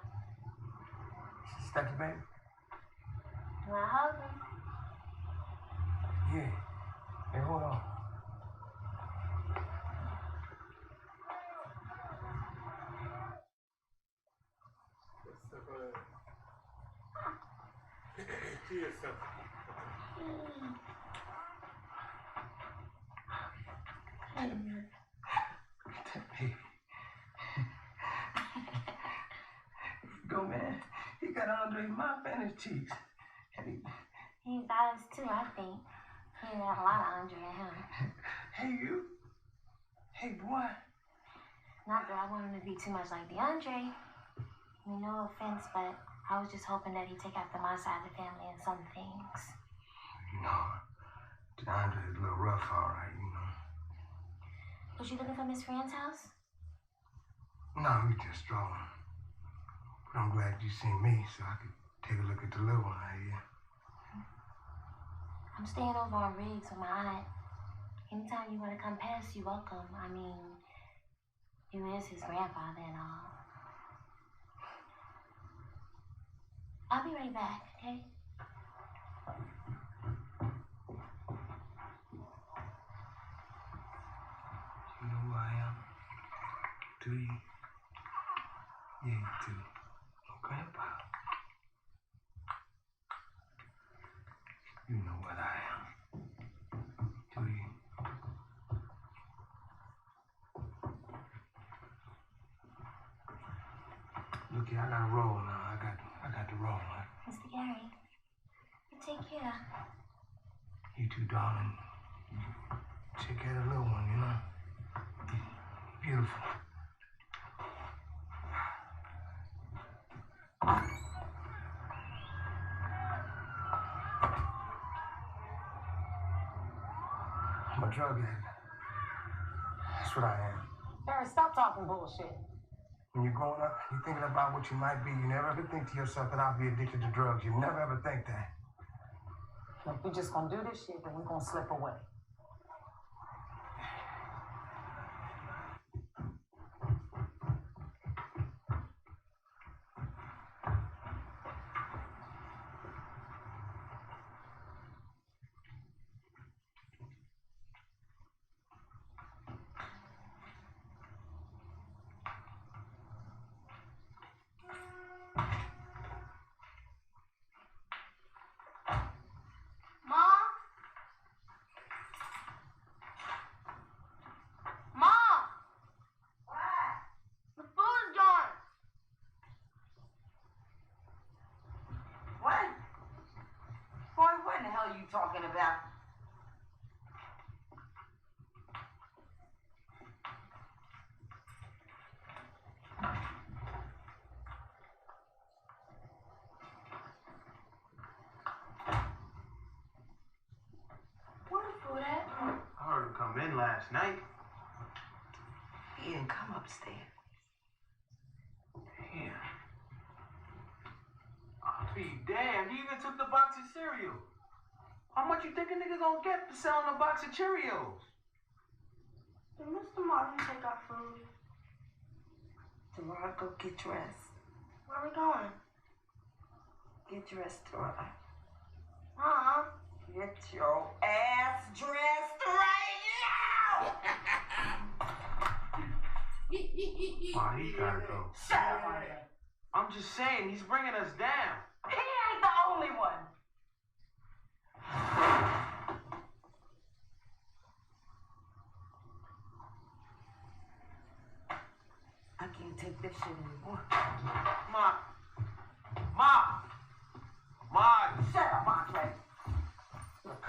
Stuck your baby?
Well, I hugged him.
Yeah. Hey, hold on.
Cheers, son.
Hey. Go, man. He got Andre mouth and his cheeks.
He's ours too, I think. He had a lot of Andre in him.
Hey, you. Hey, boy.
Not that I want him to be too much like DeAndre. No offense, but I was just hoping that he'd take after my side of the family in some things.
No. DeAndre is a little rough, all right, you know.
Was you looking for Miss Friend's house?
No, we just strolling. But I'm glad you seen me so I could take a look at the little one out here.
I'm staying over on Riggs with my aunt. Anytime you want to come past, you're welcome. I mean, you is his grandfather and all. I'll be right back, okay?
You know who I am? Do you? Yeah, you do. Oh, Grandpa. You know what I am. Do you? Look here, I gotta roll now. I got to roll.
Mr. Gary, you take care.
You too, darling. Take care of the little one, you know? Beautiful. I'm a drug addict. That's what I am.
Barry, stop talking bullshit.
When you're growing up, you're thinking about what you might be. You never ever think to yourself that I'll be addicted to drugs. You never ever think that.
Look, we just gonna do this shit and we're gonna slip away.
Talking about.
Where's food at?
I heard him come in last night.
He didn't come upstairs.
Damn. I'll be damned. He even took the box of cereal. How much you think a nigga gonna get for selling a box of Cheerios?
Did Mr. Martin take our food?
Gerard, go get dressed.
Where are we going?
Get dressed, Gerard.
Huh?
Get your ass dressed right now!
Why he gotta go?
Shut up, Andre.
I'm just saying, he's bringing us down.
He ain't the only one. I can't take this shit anymore.
Ma!
Shut up, Andre. Look,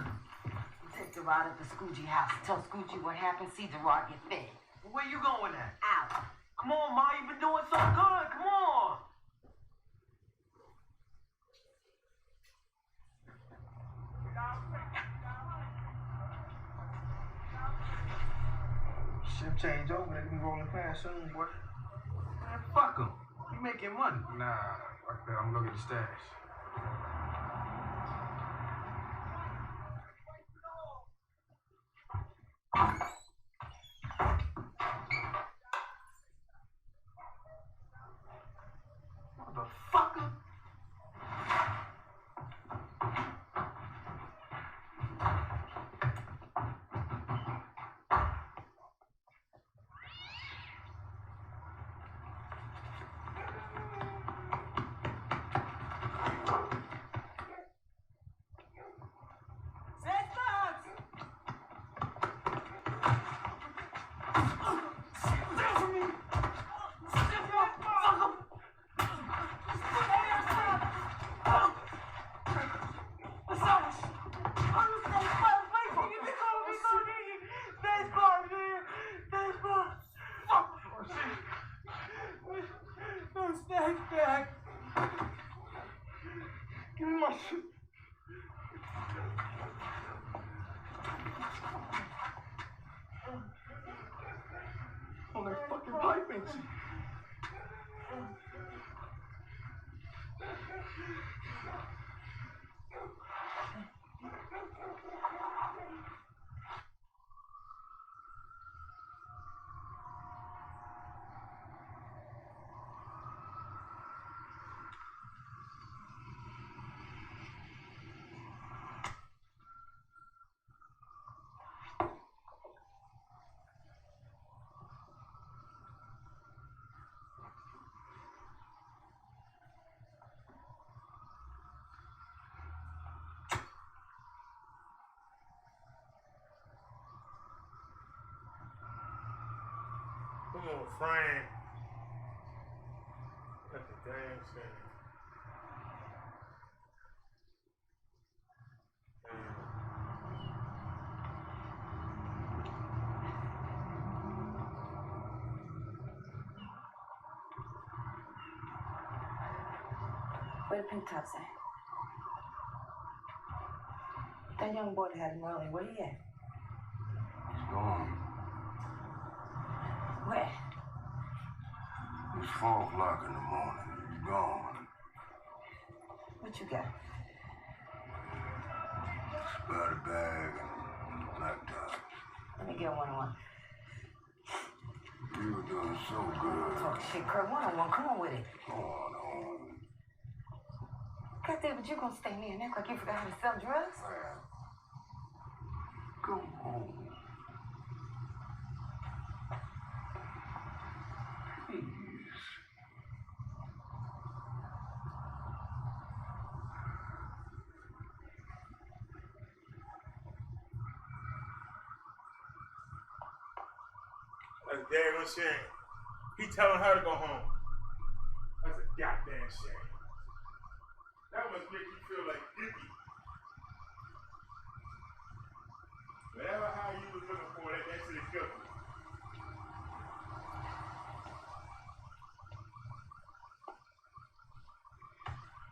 take Gerard at the Scoogie house. Tell Scoogie what happened. See Gerard get fed.
Where you going at?
Out.
Come on, Ma, you've been doing so good. Come on. Shift change over. They can be rolling past soon, boy. Man, fuck them. You making money.
Nah, fuck that. I'm gonna go get the stash.
my shit. On that fucking pipe, ain't you?
Come on, Frank. That's a damn shame.
Where did Pink Top say? That young boy that had him early, where he at?
He's gone.
Where?
It's 4 o'clock in the morning. He's gone.
What you got?
Spider bag and laptop.
Let me get one-on-one.
You were doing so good.
Talk shit, Kurt. One-on-one. Come on with it.
Go on.
God damn, but you gonna stay near and act like you forgot how to sell drugs?
Go home. Please.
That's a damn shame. He telling her to go home. That's a goddamn shame. That must make you feel like Dickie. Whatever how you was looking for, that shit is good.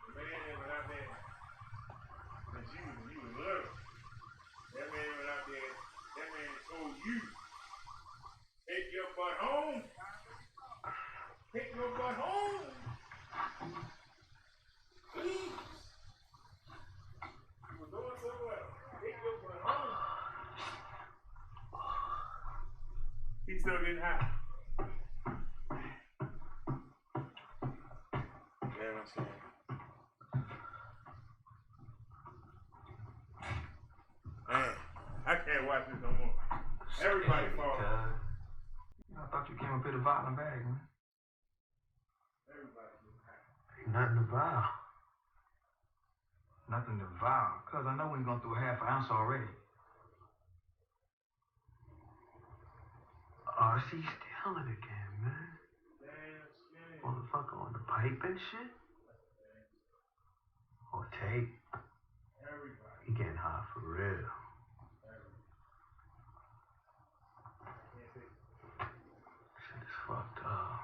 The man went out there, since you was little. That man went out there, that man told you, take your butt home. Take your butt home. Please. You were doing so well. Take your butt home. He still getting high. Yeah, I'm saying. Man, I can't watch this no more. Everybody falls.
I thought you came up here to violent bag, man.
Everybody getting high.
Ain't nothing to vow. Nothing to vow. Cause I know we ain't gone through a half an ounce already. Oh, see, he's stealing again, man. Motherfucker on the pipe and shit. Or tape. He getting high for real. Shit is fucked up.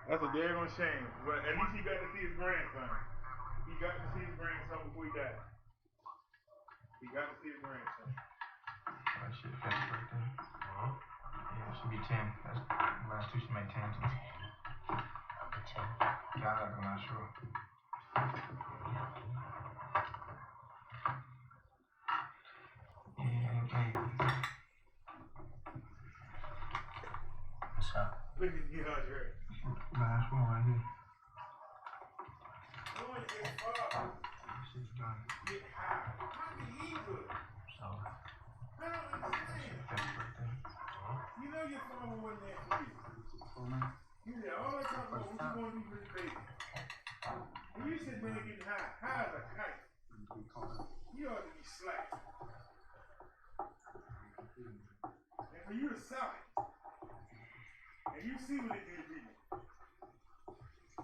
That's a daggone shame. But at least he got to see his grandson. He got to see his grandson before he died. He got to see his grandson.
That shit fast birthday. Yeah, she be 10. That's the last two she made 10 to.
I'll be 10.
God, I'm not sure.
What's up?
Look at you, Andre.
Last one right here.
She's done. Get high. How can he do it?
So,
I don't understand. You know your father wasn't there for you. You did all that time about what you want to be for the baby. And you sit there getting high. High as a kite. You ought to be slack. And for you to sell it. And you see what it did to you.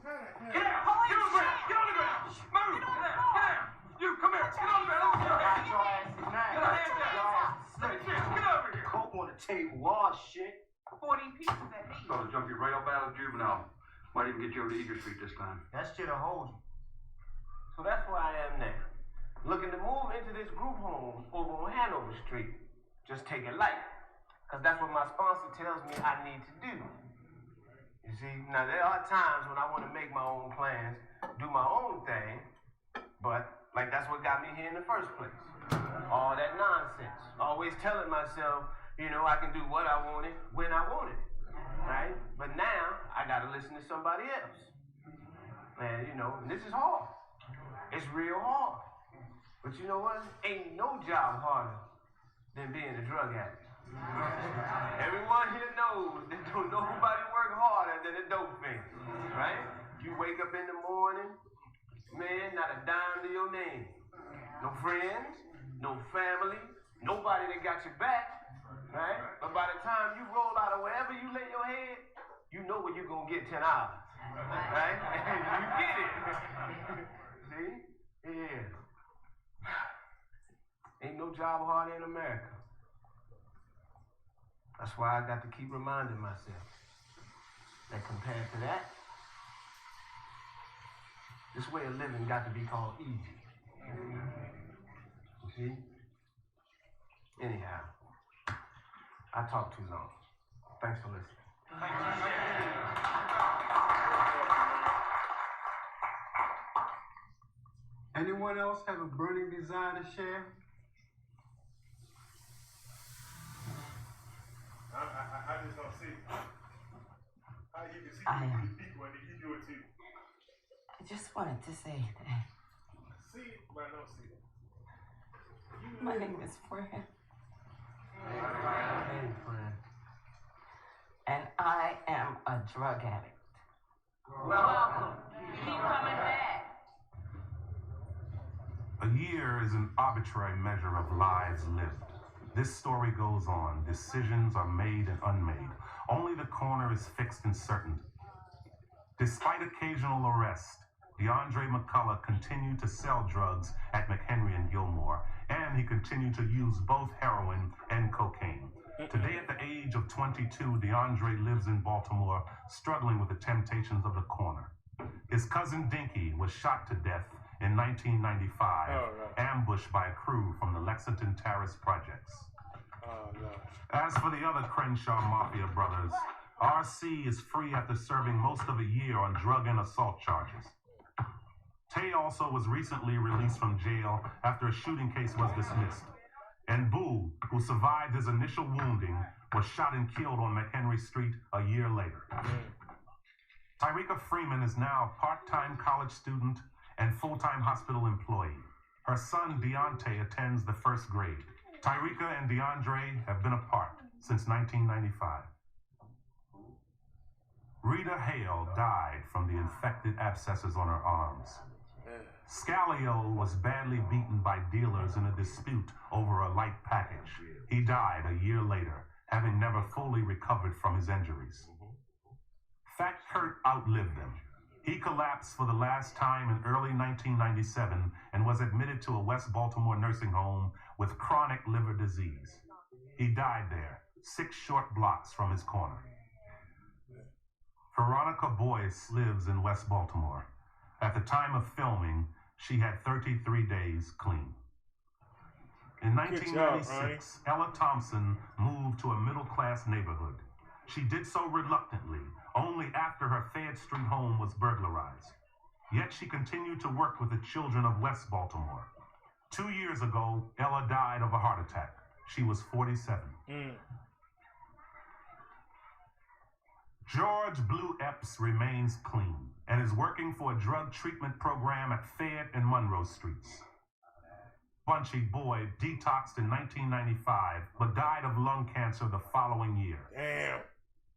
How the hell?
Get out! Get on the ground! Get on the ground! Move! Get down! You, come here! Get on the ground! Get your ass down! Get over here!
Coke on the table. Oh, shit.
40 pieces at least.
Gonna jump you right up out of juvenile. Might even get you over to Eager Street this time.
That shit'll hold you. So that's where I am now. Looking to move into this group home over on Hanover Street. Just take it light. Because that's what my sponsor tells me I need to do. You see, now there are times when I want to make my own plans, do my own thing, but like that's what got me here in the first place. All that nonsense. Always telling myself, you know, I can do what I wanted, when I wanted it, right? But now, I gotta listen to somebody else. And, you know, this is hard. It's real hard. But you know what? Ain't no job harder than being a drug addict. Everyone here knows that don't nobody work harder than a dope fiend, right? You wake up in the morning, man, not a dime to your name. No friends, no family, nobody that got your back. Right? But by the time you roll out of wherever you lay your head, you know where you're going to get 10 hours. Right? You get it. See? Yeah. Ain't no job harder in America. That's why I got to keep reminding myself that compared to that, this way of living got to be called easy. You see? Anyhow. I talked too long. Thanks for listening.
Anyone else have a burning desire to share?
I just don't see how you can see people and you do it too.
I just wanted to say that.
See it, but I don't see it.
My name is Fran.
Hey, friend.
And I am a drug addict.
Welcome. Keep coming back.
A year is an arbitrary measure of lives lived. This story goes on. Decisions are made and unmade. Only the corner is fixed and certain. Despite occasional arrest, DeAndre McCullough continued to sell drugs at McHenry and Gilmore, and he continued to use both heroin and cocaine. Today, at the age of 22, DeAndre lives in Baltimore, struggling with the temptations of the corner. His cousin Dinky was shot to death in 1995, ambushed by a crew from the Lexington Terrace projects. As for the other Crenshaw Mafia brothers, RC is free after serving most of a year on drug and assault charges. Tay also was recently released from jail after a shooting case was dismissed. And Boo, who survived his initial wounding, was shot and killed on McHenry Street a year later. Tyrika Freeman is now a part-time college student and full-time hospital employee. Her son, Deontay, attends the first grade. Tyrika and DeAndre have been apart since 1995. Rita Hale died from the infected abscesses on her arms. Scalio was badly beaten by dealers in a dispute over a light package. He died a year later, having never fully recovered from his injuries. Fat Kurt outlived them. He collapsed for the last time in early 1997 and was admitted to a West Baltimore nursing home with chronic liver disease. He died there, 6 short blocks from his corner. Veronica Boyce lives in West Baltimore. At the time of filming, she had 33 days clean. In 1996, Ella Thompson moved to a middle-class neighborhood. She did so reluctantly, only after her Fayette Street home was burglarized. Yet she continued to work with the children of West Baltimore. 2 years ago, Ella died of a heart attack. She was 47. George Blue Epps remains clean and is working for a drug treatment program at Fayette and Monroe Streets. Bunchy Boyd detoxed in 1995, but died of lung cancer the following year.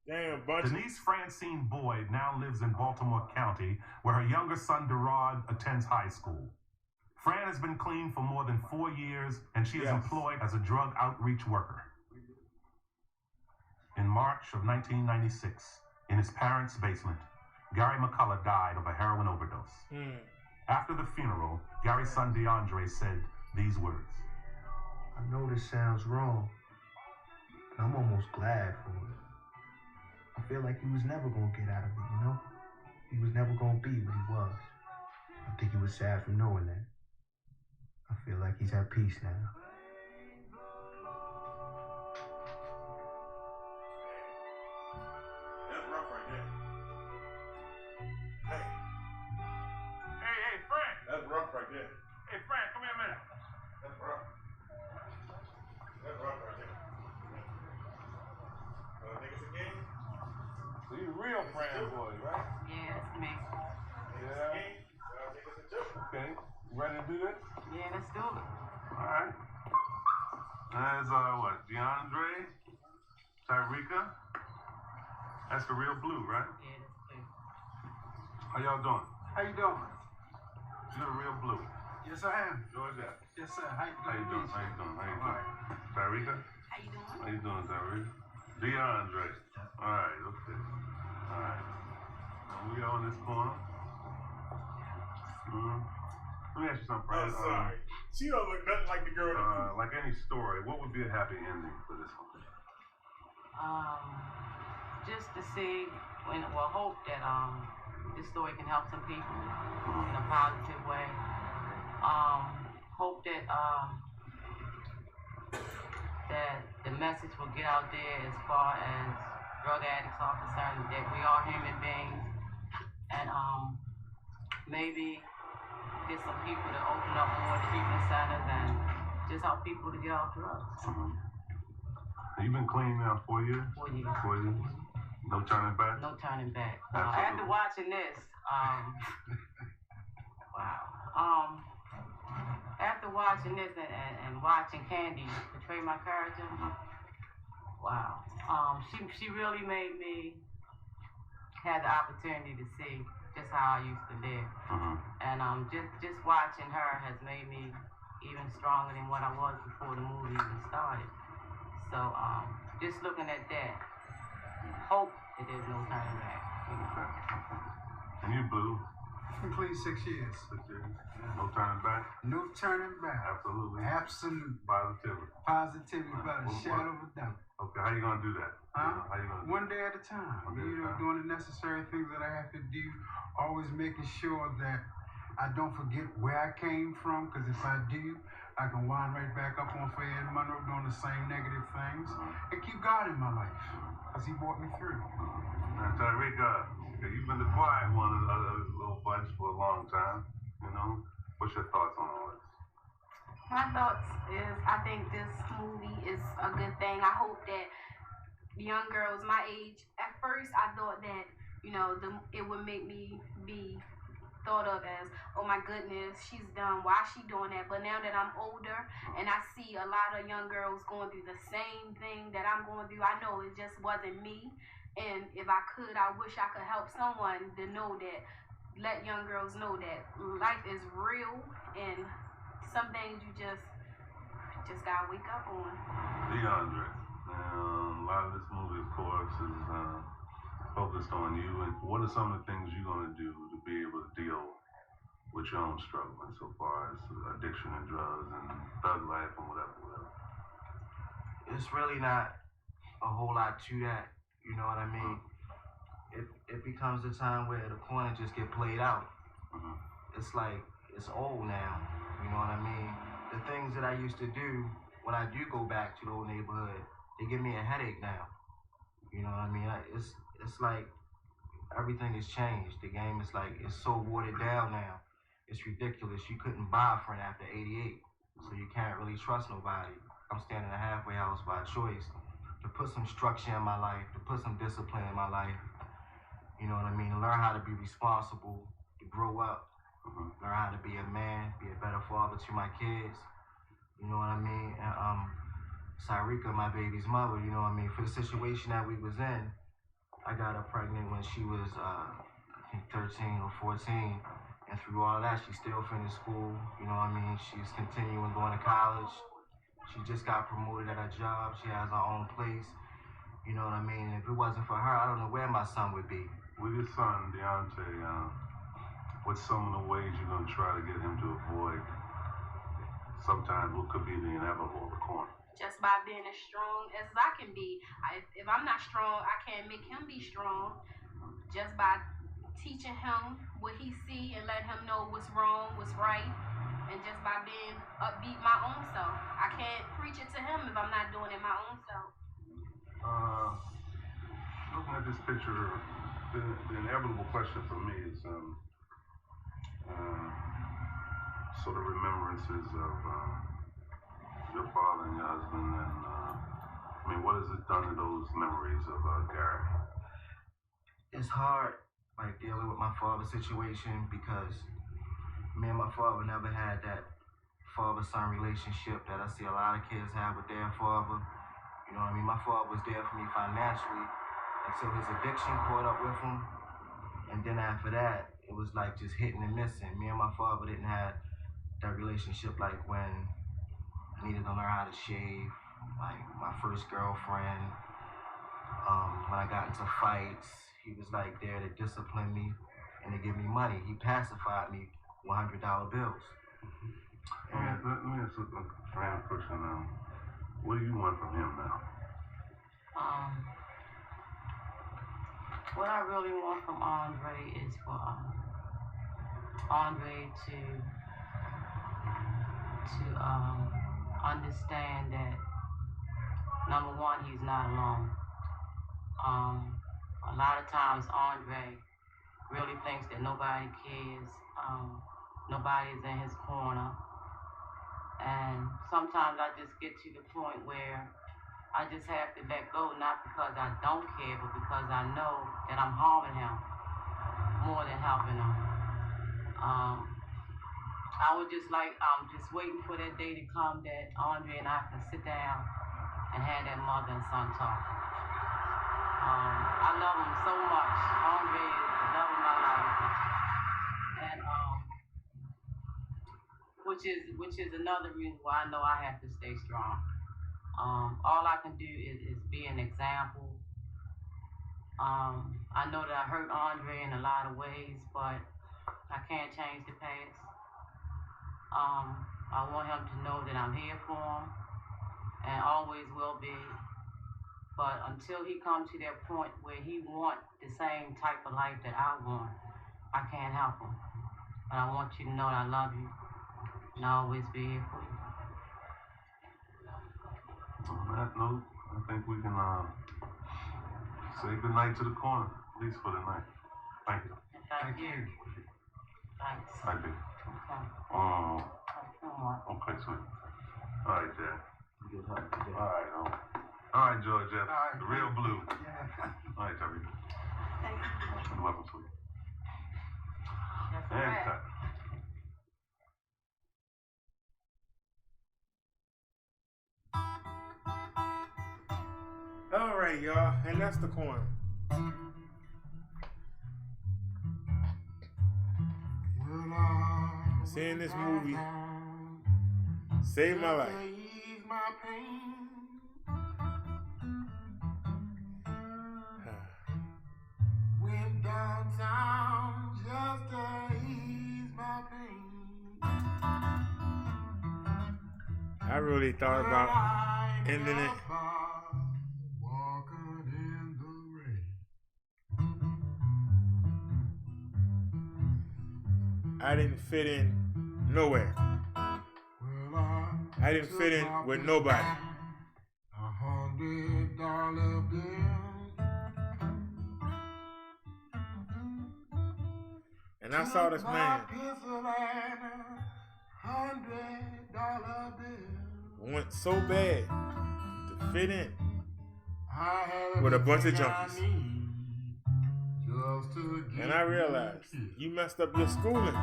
Damn, Bunchy.
Denise Francine Boyd now lives in Baltimore County, where her younger son, Derard, attends high school. Fran has been clean for more than 4 years, and she is employed as a drug outreach worker. In March of 1996, in his parents' basement, Gary McCullough died of a heroin overdose. After the funeral, Gary's son DeAndre said these words.
I know this sounds wrong, but I'm almost glad for it. I feel like he was never gonna get out of it, you know? He was never gonna be what he was. I think he was sad from knowing that. I feel like he's at peace now.
That's rough right there.
Hey, Fran!
That's rough right there.
Hey, Fran, come here a minute.
That's rough. That's rough right there. I think it's a game.
So you the real Fran boy, right?
Yeah, it's me.
Yeah.
I think it's a joke.
Okay. You ready to do this?
Yeah, let's do it.
All right. There's, what, DeAndre, Tyreka. That's the real Blue, right?
Yeah, that's clear.
How y'all doing?
How you doing?
You're the real Blue.
Yes, I am.
George F.
Yes, sir. How you
How you doing? How you doing? How you doing? Tyreka?
How you doing?
How you doing, Tyreka? DeAndre. All right, okay. All right. Now we all in this corner. Let me ask you something, Fran.
I'm sorry. She don't look nothing like the girl that
Like any story, what would be a happy ending for this one?
Just to see, hope that this story can help some people in a positive way. Hope that that the message will get out there as far as drug addicts are concerned, that we are human beings, and maybe get some people to open up more treatment centers and just help people to get off drugs.
You've been clean now 4 years?
4 years.
4 years? No turning back?
No turning back.
Absolutely.
After watching this, after watching this and watching Candy portray my character, wow. She really made me have the opportunity to see just how I used to live. And just watching her has made me even stronger than what I was before the movie even started. So just looking at that, hope that there's no turning back.
And you, Blue?
Clean 6 years.
6 years. No turning back?
No turning back.
Absolutely.
Absolute.
Positivity.
Positivity without a shadow of a doubt.
Okay, how you gonna do that?
Huh?
How you gonna do
One day at a time. Doing the necessary things that I have to do. Always making sure that I don't forget where I came from, because if I do, I can wind right back up on Fayette and Monroe doing the same negative things and keep God in my life, because he brought me through.
Now, Tyreka, you've been the quiet one of the little bunch for a long time, you know? What's your thoughts on all this?
My thoughts is, I think this movie is a good thing. I hope that young girls my age, at first I thought that, it would make me be thought of as, oh my goodness, she's dumb, why is she doing that? But now that I'm older and I see a lot of young girls going through the same thing that I'm going through, I know it just wasn't me. And if I could, I wish I could help someone to know that, let young girls know that life is real and some things you just gotta wake up on.
DeAndre, a lot of this movie, of course, is focused on you. And what are some of the things you're going to do to be able to deal with your own struggle so far as addiction and drugs and thug life and whatever?
It's really not a whole lot to that, you know what I mean? it becomes a time where the corner just get played out. It's like, it's old now, you know what I mean? The things that I used to do when I do go back to the old neighborhood, they give me a headache now. You know what I mean? It's like everything has changed. The game is like, it's so watered down now. It's ridiculous. You couldn't buy a friend after 88, so you can't really trust nobody. I'm staying in a halfway house by choice to put some structure in my life, to put some discipline in my life. You know what I mean? To learn how to be responsible, to grow up, learn how to be a man, be a better father to my kids. You know what I mean? And Sarika, my baby's mother, you know what I mean? For the situation that we was in, I got her pregnant when she was, I think 13 or 14. And through all of that, she still finished school. You know what I mean? She's continuing going to college. She just got promoted at her job. She has her own place. You know what I mean? If it wasn't for her, I don't know where my son would be.
With your son, Deontay, what's some of the ways you're going to try to get him to avoid sometimes what could be the inevitable, the corner?
Just by being as strong as I can be. If I'm not strong, I can't make him be strong. Just by teaching him what he see and letting him know what's wrong, what's right, and just by being upbeat my own self. I can't preach it to him if I'm not doing it my own self.
Looking at this picture, the inevitable question for me is sort of remembrances of your father and your husband, and I mean, what has it done to those memories of Gary?
It's hard, like, dealing with my father's situation, because me and my father never had that father-son relationship that I see a lot of kids have with their father. You know what I mean? My father was there for me financially until his addiction caught up with him. And then after that, it was like just hitting and missing. Me and my father didn't have that relationship like when I needed to learn how to shave, like my first girlfriend. When I got into fights, he was like there to discipline me and to give me money. He pacified me with $100 bills.
Let me ask a random question now. What do you want from him now?
What I really want from Andre is for Andre to understand that, number one, he's not alone. A lot of times Andre really thinks that nobody cares, nobody's in his corner. And sometimes I just get to the point where I just have to let go, not because I don't care, but because I know that I'm harming him more than helping him. I would just like, just waiting for that day to come that Andre and I can sit down and have that mother and son talk. I love him so much. Andre is the love of my life. And which is another reason why I know I have to stay strong. All I can do is be an example. I know that I hurt Andre in a lot of ways, but I can't change the past. I want him to know that I'm here for him and always will be. But until he comes to that point where he wants the same type of life that I want, I can't help him. But I want you to know that I love you and I'll always be here for you.
On that note, I think we can say goodnight to the corner, at least for the night. Thank you.
Thank you. Thanks.
I do. Okay, sweet. All right, Dad. All right, Georgia. The real blue.
Yeah.
All right, Terry.
Thank you.
You're welcome, sweet.
That's
And
right.
cut.
All right, y'all, and that's the corner. Seeing this movie saved my life.
Went downtown just to ease my pain.
I really thought about ending it.
Walking in the rain.
I didn't fit in nowhere. I didn't fit in with nobody.
$100 bill.
And I saw this man
$100 bill.
went so bad to fit in with a bunch of junkies. And I realized you messed up your schooling.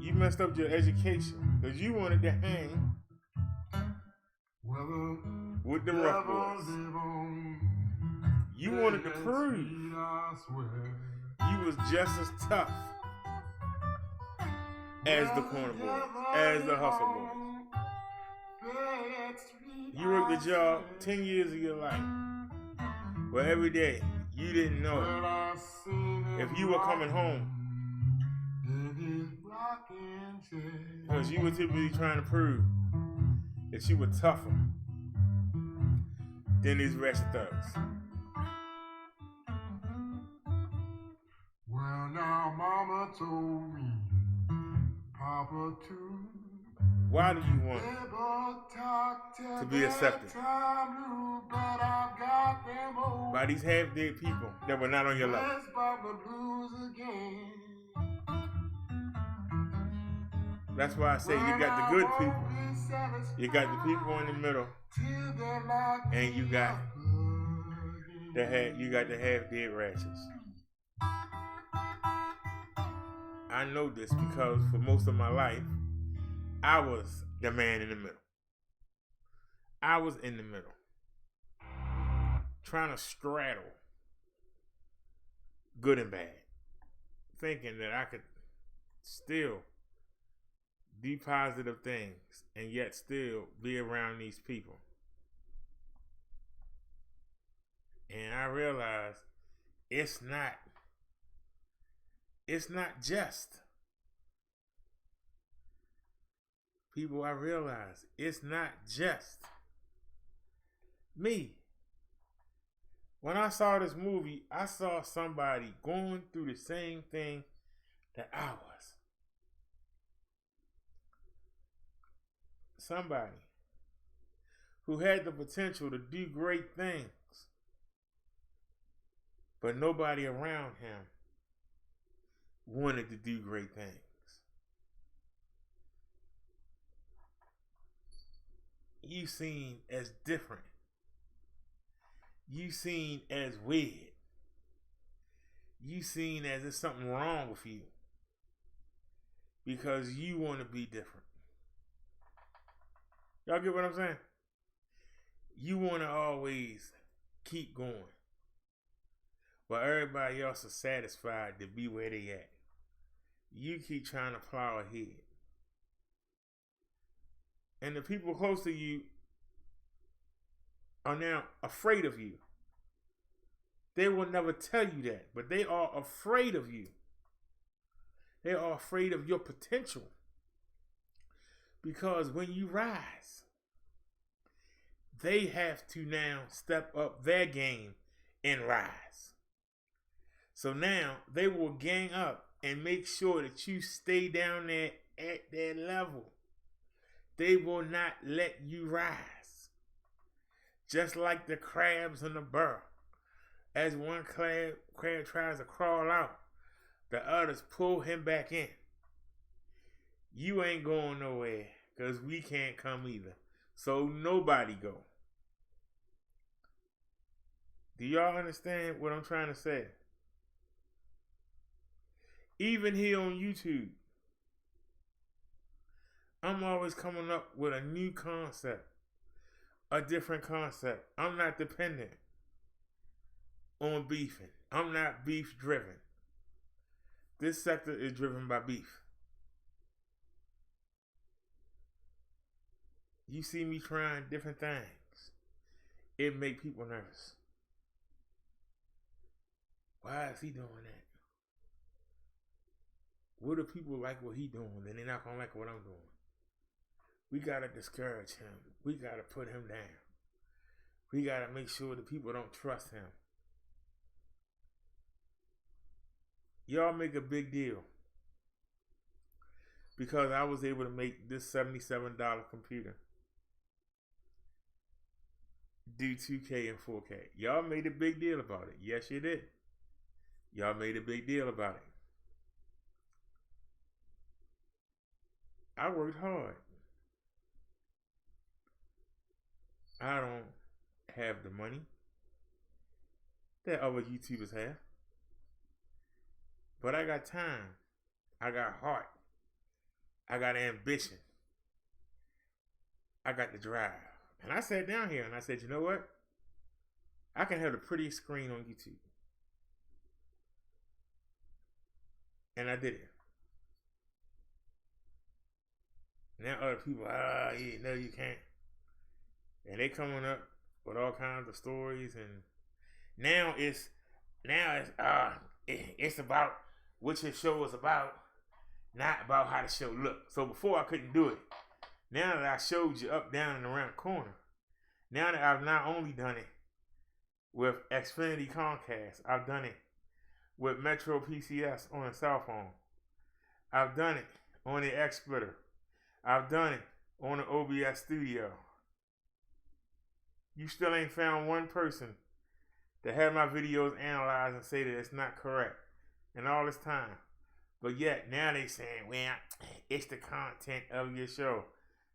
You messed up your education because you wanted to hang with the rough boys. You wanted to prove you was just as tough as the corner boys, as the hustle boys. You worked a job 10 years of your life where every day you didn't know if you were coming home because you were typically trying to prove that you were tougher than these ratchet thugs.
Well, now Mama told me, Papa too.
Why do you want to be accepted by these half-dead people that were not on your level? That's why I say you got the good people, you got the people in the middle, and you got the half-dead ratchets. I know this because for most of my life, I was the man in the middle. I was in the middle, trying to straddle good and bad, thinking that I could still do positive things and yet still be around these people. And I realized it's not just. People, I realize it's not just me. When I saw this movie, I saw somebody going through the same thing that I was. Somebody who had the potential to do great things, but nobody around him wanted to do great things. You seen as different. You seen as weird. You seen as there's something wrong with you because you want to be different. Y'all get what I'm saying? You want to always keep going, but everybody else is satisfied to be where they at. You keep trying to plow ahead. And the people close to you are now afraid of you. They will never tell you that, but they are afraid of you. They are afraid of your potential. Because when you rise, they have to now step up their game and rise. So now they will gang up and make sure that you stay down there at their level. They will not let you rise. Just like the crabs in the burrow. As one crab tries to crawl out, the others pull him back in. You ain't going nowhere because we can't come either. So nobody go. Do y'all understand what I'm trying to say? Even here on YouTube, I'm always coming up with a new concept, a different concept. I'm not dependent on beefing. I'm not beef driven. This sector is driven by beef. You see me trying different things. It make people nervous. Why is he doing that? What if people like what he doing, then they're not gonna like what I'm doing? We gotta discourage him. We gotta put him down. We gotta make sure that people don't trust him. y'all make a big deal because I was able to make this $77 computer do 2K and 4K. Y'all made a big deal about it. Yes, you did. Y'all made a big deal about it. I worked hard. I don't have the money that other YouTubers have. But I got time. I got heart. I got ambition. I got the drive. And I sat down here and I said, you know what? I can have the prettiest screen on YouTube. And I did it. Now other people, no, you can't. And they coming up with all kinds of stories, and now it's about what your show is about, not about how the show looked. So before I couldn't do it. Now that I showed you up, down, and around the corner, now that I've not only done it with Xfinity Comcast, I've done it with Metro PCS on a cell phone. I've done it on the XSplitter. I've done it on the OBS Studio. You still ain't found one person that had my videos analyzed and say that it's not correct in all this time. But yet, now they saying, well, it's the content of your show.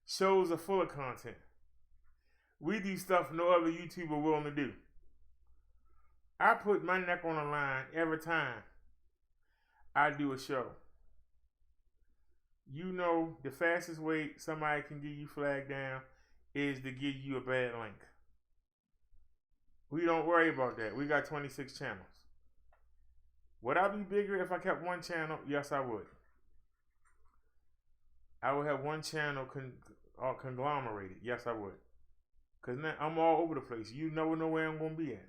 Shows are full of content. We do stuff no other YouTuber willing to do. I put my neck on the line every time I do a show. You know the fastest way somebody can get you flagged down is to give you a bad link. We don't worry about that. We got 26 channels. Would I be bigger if I kept one channel? Yes, I would. I would have one channel conglomerated. Yes, I would. Because now I'm all over the place. You never know where I'm going to be at.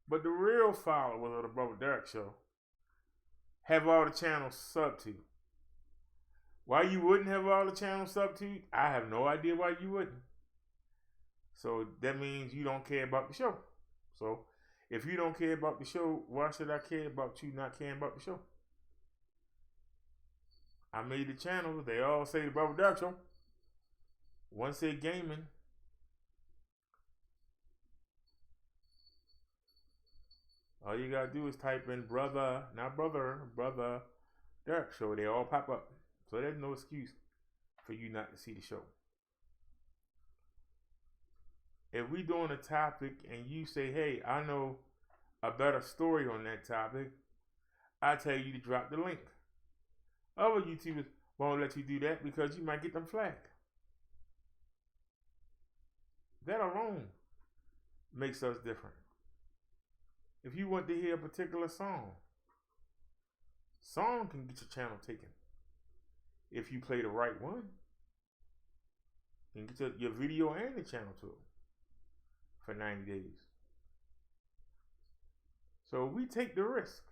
But the real followers of the Brother Derek Show have all the channels sub to. Why you wouldn't have all the channels sub to, I have no idea why you wouldn't. So that means you don't care about the show. So if you don't care about the show, why should I care about you not caring about the show? I made the channels. They all say the Brother Derek Show. One said gaming. All you gotta do is type in brother, not brother, Brother Derek Show. They all pop up. So there's no excuse for you not to see the show. If we doing a topic and you say, hey, I know a better story on that topic, I tell you to drop the link. Other YouTubers won't let you do that because you might get them flagged. That alone makes us different. If you want to hear a particular song can get your channel taken. If you play the right one, you can get your video and the channel to it for 90 days. So we take the risk.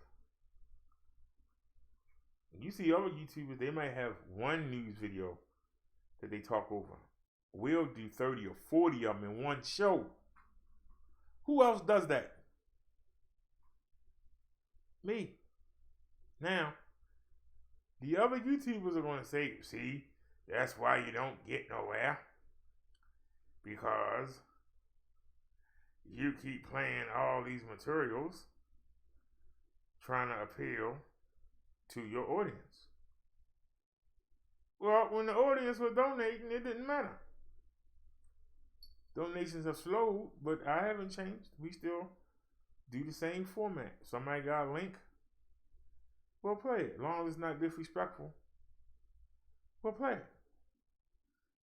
You see other YouTubers, they might have one news video that they talk over. We'll do 30 or 40 of them in one show. Who else does that? Me. Now, the other YouTubers are going to say, see, that's why you don't get nowhere. Because you keep playing all these materials trying to appeal to your audience. Well, when the audience was donating, it didn't matter. Donations have slowed, but I haven't changed. We still do the same format. Somebody got a link, we'll play it. As long as it's not disrespectful, we'll play it.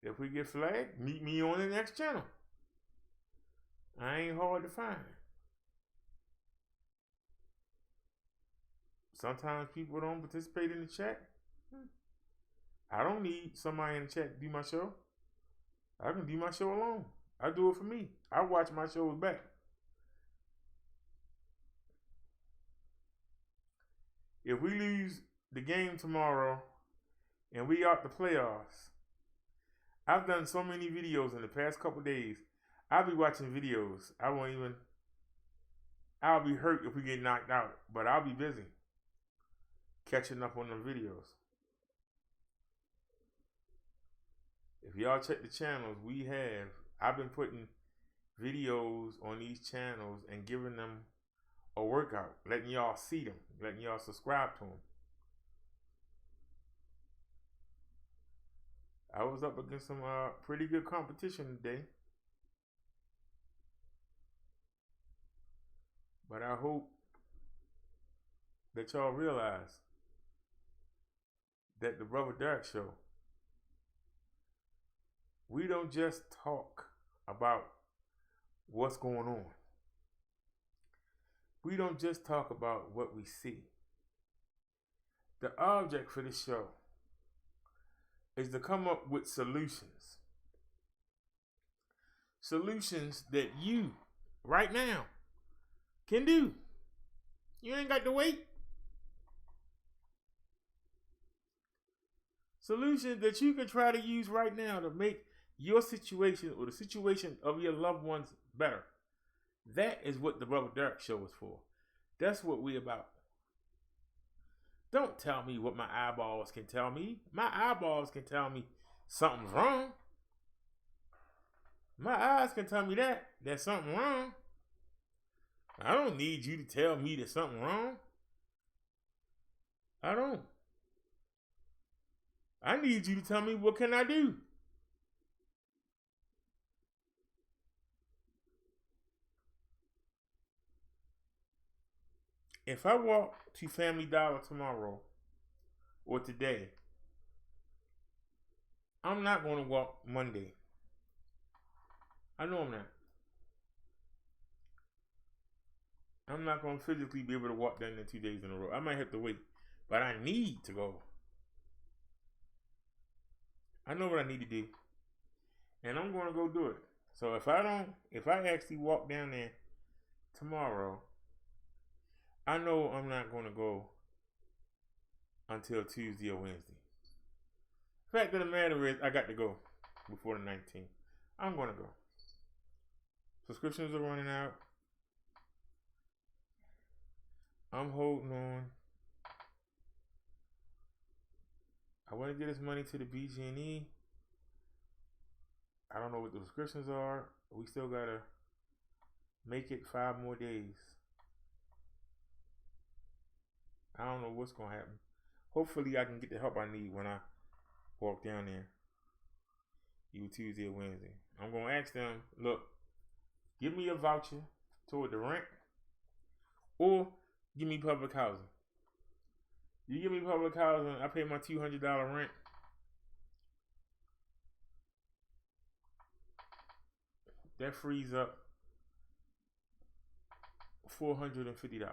If we get flagged, meet me on the next channel. I ain't hard to find. Sometimes people don't participate in the chat. I don't need somebody in the chat to do my show. I can do my show alone. I do it for me. I watch my shows back. If we lose the game tomorrow and we out the playoffs, I've done so many videos in the past couple days. I'll be watching videos. I'll be hurt if we get knocked out, but I'll be busy. catching up on the videos. If y'all check the channels, I've been putting videos on these channels and giving them a workout, letting y'all see them, letting y'all subscribe to them. I was up against some pretty good competition today. But I hope that y'all realize that the Brother Derek Show, we don't just talk about what's going on. We don't just talk about what we see. The object for this show is to come up with solutions. Solutions that you, right now, can do. You ain't got to wait. Solutions that you can try to use right now to make your situation or the situation of your loved ones better. That is what the Brother Derek Show is for. That's what we about. Don't tell me what my eyeballs can tell me. My eyeballs can tell me something's wrong. My eyes can tell me that there's something wrong. I don't need you to tell me there's something wrong. I don't. I need you to tell me what can I do. If I walk to Family Dollar tomorrow or today, I'm not going to walk Monday. I know I'm not. I'm not going to physically be able to walk down there 2 days in a row. I might have to wait, but I need to go. I know what I need to do, and I'm going to go do it. So if I actually walk down there tomorrow, I know I'm not going to go until Tuesday or Wednesday. Fact of the matter is, I got to go before the 19th. I'm going to go. Subscriptions are running out. I'm holding on. I want to get this money to the BG&E. I don't know what the subscriptions are. We still got to make it 5 more days. I don't know what's going to happen. Hopefully I can get the help I need when I walk down there. Either Tuesday or Wednesday. I'm going to ask them, look, give me a voucher toward the rent or give me public housing. You give me public housing, I pay my $200 rent. That frees up $450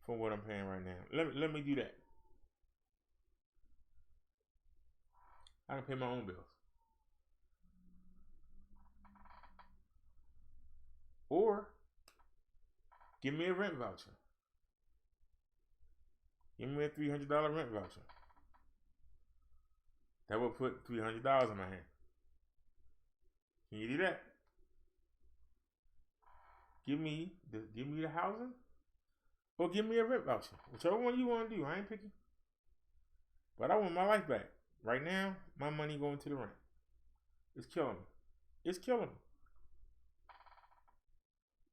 for what I'm paying right now. Let me do that. I can pay my own bills. Or give me a rent voucher. Give me a $300 rent voucher. That will put $300 in my hand. Can you do that? Give me the housing, or give me a rent voucher. Whichever one you want to do. I ain't picky. But I want my life back. Right now, my money going to the rent. It's killing me. It's killing me.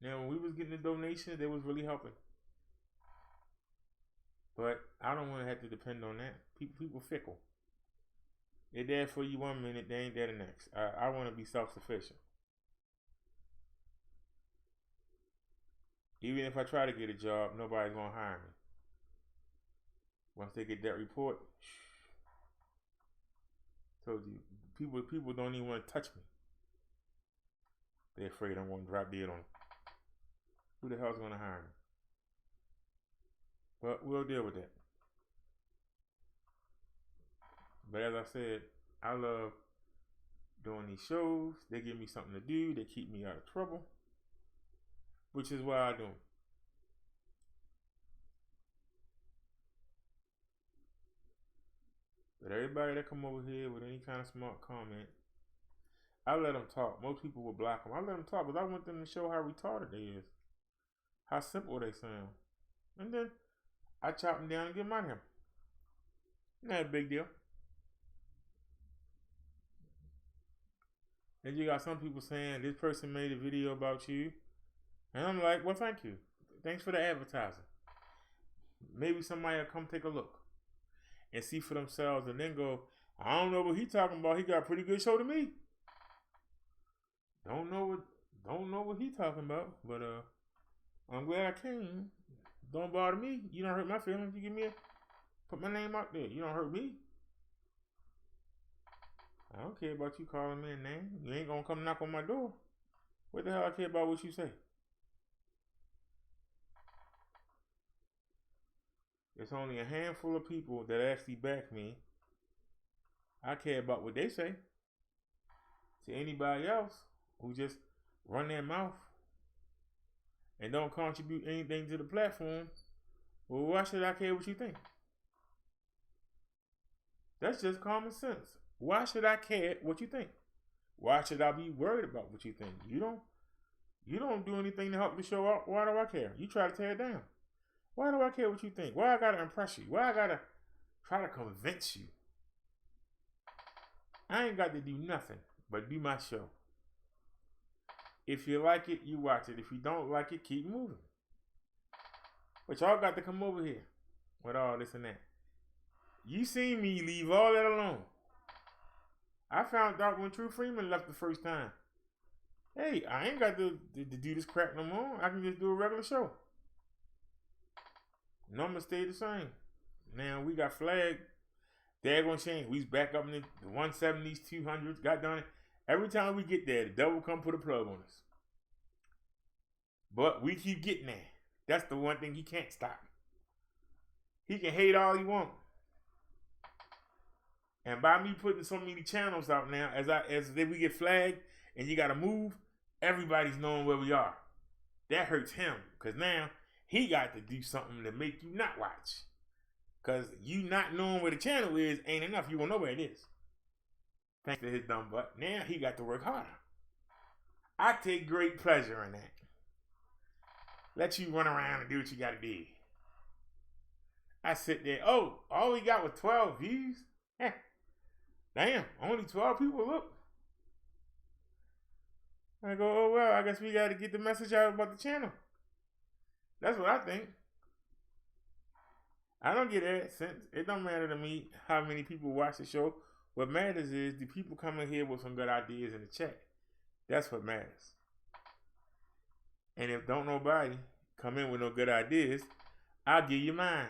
Now, when we was getting the donations, they was really helping. But I don't want to have to depend on that. People fickle. They're there for you 1 minute, they ain't there the next. I want to be self-sufficient. Even if I try to get a job, nobody's going to hire me. Once they get that report, told you, people don't even want to touch me. They're afraid I'm going to drop dead on them. Who the hell's going to hire me? But we'll deal with that. But as I said, I love doing these shows. They give me something to do. They keep me out of trouble. Which is why I do them. But everybody that come over here with any kind of smart comment, I let them talk. Most people will block them. I let them talk because I want them to show how retarded they is. How simple they sound. And then I chop them down and get them out of here. Not a big deal. Then you got some people saying this person made a video about you. And I'm like, well, thank you. Thanks for the advertising. Maybe somebody will come take a look and see for themselves and then go, I don't know what he talking about. He got a pretty good show to me. Don't know what he talking about, but I'm glad I came. Don't bother me. You don't hurt my feelings. You put my name out there. You don't hurt me. I don't care about you calling me a name. You ain't gonna come knock on my door. What the hell I care about what you say? It's only a handful of people that actually back me. I care about what they say. To anybody else who just run their mouth and don't contribute anything to the platform, well, why should I care what you think? That's just common sense. Why should I care what you think? Why should I be worried about what you think? You don't do anything to help the show out. Why do I care? You try to tear it down. Why do I care what you think? Why I gotta impress you? Why I gotta try to convince you? I ain't got to do nothing but do my show. If you like it, you watch it. If you don't like it, keep moving. But y'all got to come over here with all this and that. You seen me leave all that alone. I found out when True Freeman left the first time. Hey, I ain't got to do this crap no more. I can just do a regular show. Numbers stay the same. Now we got flagged. They're gonna change. We's back up in the 170s, 200s. Got done it. Every time we get there, the devil come put a plug on us. But we keep getting there. That's the one thing he can't stop. He can hate all he wants. And by me putting so many channels out now, as we get flagged and you gotta move, everybody's knowing where we are. That hurts him, because now he got to do something to make you not watch. Because you not knowing where the channel is ain't enough. You won't know where it is. Thanks to his dumb butt. Now he got to work harder. I take great pleasure in that. Let you run around and do what you gotta do. I sit there, oh, all we got was 12 views? Damn, only 12 people look. I go, oh well, I guess we gotta get the message out about the channel. That's what I think. I don't get AdSense. It don't matter to me how many people watch the show. What matters is the people coming here with some good ideas in the chat. That's what matters. And if don't nobody come in with no good ideas, I'll give you mine.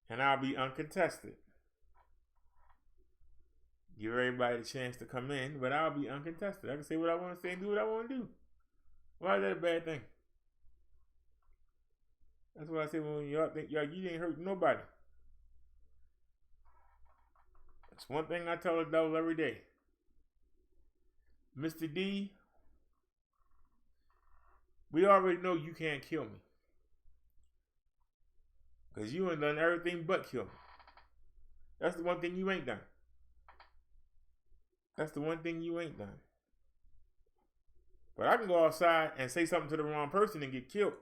And I'll be uncontested. Give everybody a chance to come in, but I'll be uncontested. I can say what I want to say and do what I want to do. Why is that a bad thing? That's why I say when y'all think you ain't hurt nobody. That's one thing I tell the devil every day. Mr. D, we already know you can't kill me. Because you ain't done everything but kill me. That's the one thing you ain't done. That's the one thing you ain't done. But I can go outside and say something to the wrong person and get killed.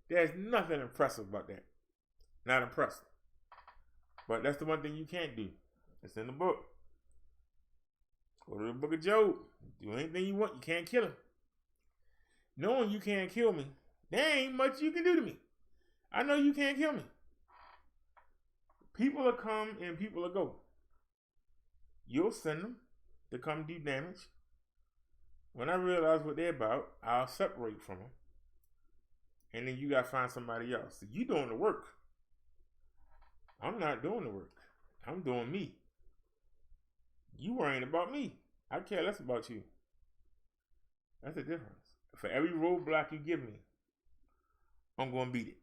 There's nothing impressive about that. Not impressive. But that's the one thing you can't do. It's in the book. Go to the book of Job. Do anything you want. You can't kill him. Knowing you can't kill me, there ain't much you can do to me. I know you can't kill me. People will come and people will go. You'll send them to come do damage. When I realize what they're about, I'll separate from them. And then you got to find somebody else. So you doing the work. I'm not doing the work. I'm doing me. You worrying about me. I care less about you. That's the difference. For every roadblock you give me, I'm going to beat it.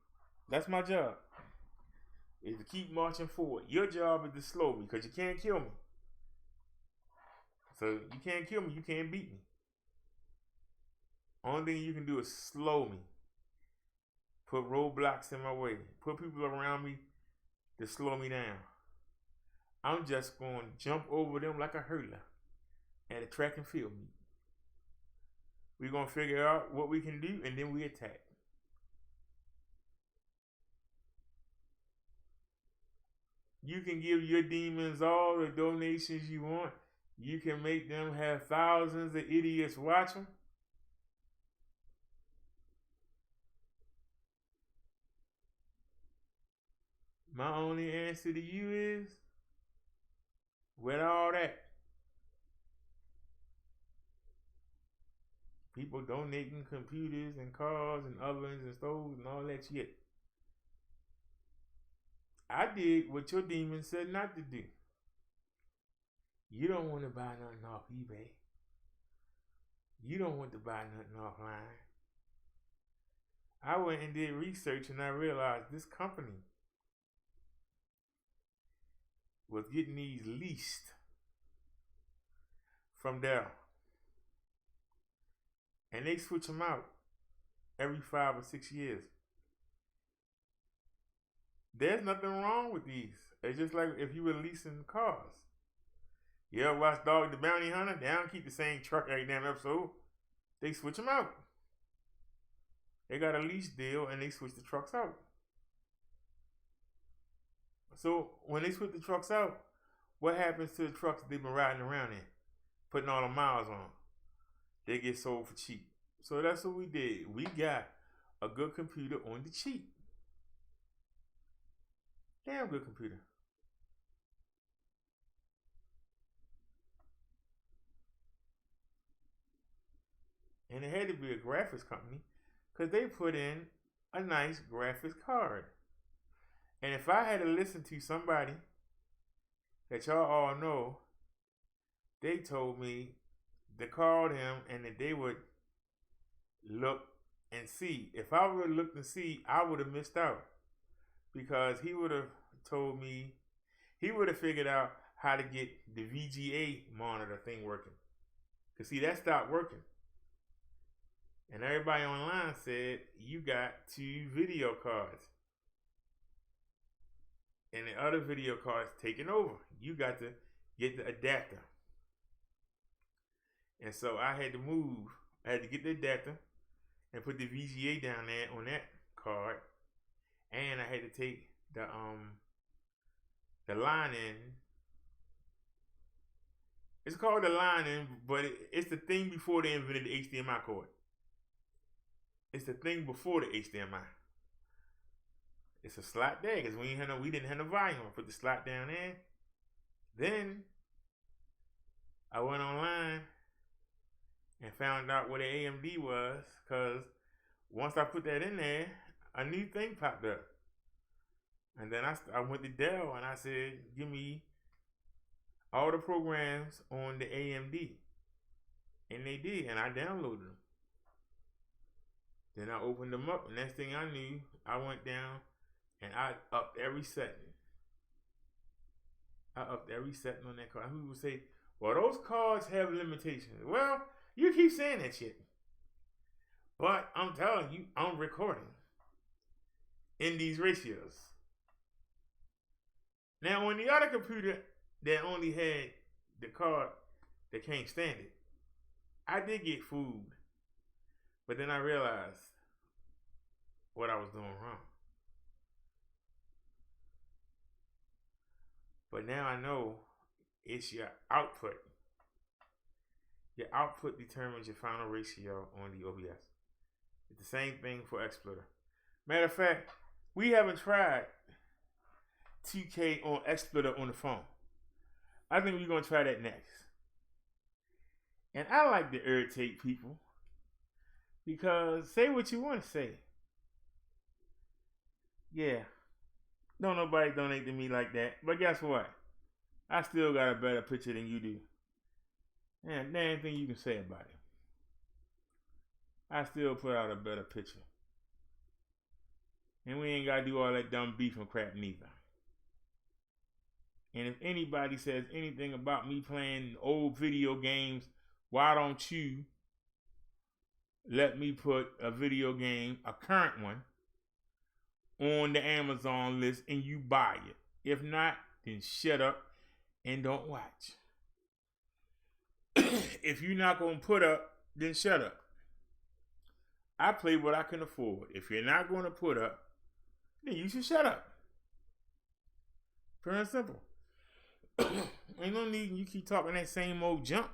That's my job. Is to keep marching forward. Your job is to slow me because you can't kill me. So you can't kill me. You can't beat me. Only thing you can do is slow me. Put roadblocks in my way. Put people around me to slow me down. I'm just going to jump over them like a hurdler at a track and field meet. We're going to figure out what we can do and then we attack. You can give your demons all the donations you want. You can make them have thousands of idiots watch them. My only answer to you is, with all that, people donating computers and cars and ovens and stoves and all that shit, I did what your demon said not to do. You don't want to buy nothing off eBay. You don't want to buy nothing offline. I went and did research and I realized this company was getting these leased from Dell. And they switch them out every 5 or 6 years. There's nothing wrong with these. It's just like if you were leasing cars. You ever watch Dog the Bounty Hunter? They don't keep the same truck every damn episode. They switch them out. They got a lease deal and they switch the trucks out. So when they switch the trucks out, what happens to the trucks they've been riding around in? Putting all the miles on. They get sold for cheap. So that's what we did. We got a good computer on the cheap. Damn good computer. And it had to be a graphics company because they put in a nice graphics card. And if I had to listen to somebody that y'all all know, they told me to call them and that they would look and see. If I would have looked and see, I would have missed out. Because he would have told me, he would have figured out how to get the VGA monitor thing working. Because see, that stopped working. And everybody online said, you got 2 video cards. And the other video cards taking over. You got to get the adapter. And so I had to move. I had to get the adapter and put the VGA down there on that card. And I had to take the line in. It's called the line in, but it's the thing before they invented the HDMI cord. It's the thing before the HDMI. It's a slot there because we didn't have no volume. I put the slot down there. Then I went online and found out what the AMD was, because once I put that in there, a new thing popped up. And then I went to Dell and I said, give me all the programs on the AMD. And they did, and I downloaded them. Then I opened them up, and next thing I knew, I went down and I upped every setting. I upped every setting on that card. People say, well, those cards have limitations. Well, you keep saying that shit. But I'm telling you, I'm recording in these ratios. Now, on the other computer that only had the card that can't stand it, I did get food. But then I realized what I was doing wrong. But now I know it's your output. Your output determines your final ratio on the OBS. It's the same thing for XSplitter. Matter of fact, we haven't tried 2K on XSplitter on the phone. I think we're going to try that next. And I like to irritate people. Because say what you want to say. Yeah. Don't nobody donate to me like that. But guess what? I still got a better picture than you do. And there ain't anything you can say about it. I still put out a better picture. And we ain't got to do all that dumb beef and crap neither. And if anybody says anything about me playing old video games, why don't you let me put a video game, a current one, on the Amazon list and you buy it. If not, then shut up and don't watch. If you're not going to put up, then shut up. I play what I can afford. If you're not going to put up, then you should shut up. Pure and simple. Ain't no need you keep talking that same old junk.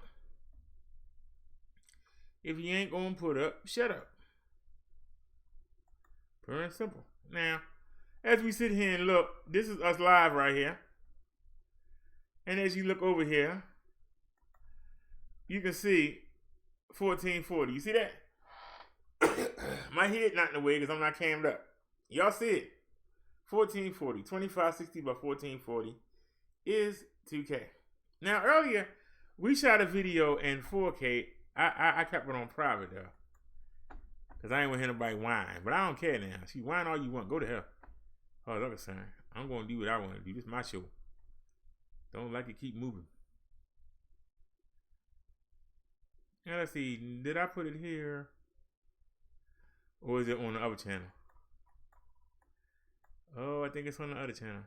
If you ain't gonna put up, shut up. Pure and simple. Now, as we sit here and look, this is us live right here. And as you look over here, you can see 1440. You see that? My head not in the way because I'm not cammed up. Y'all see it? 1440. 2560 by 1440 is 2K. Now, earlier, we shot a video in 4K. I kept it on private, though. Because I ain't want to hear nobody whine. But I don't care now. See, whine all you want. Go to hell. Oh, I'm concerned. I'm going to do what I want to do. This is my show. Don't like it, keep moving. Now, let's see. Did I put it here? Or is it on the other channel? Oh, I think it's on the other channel.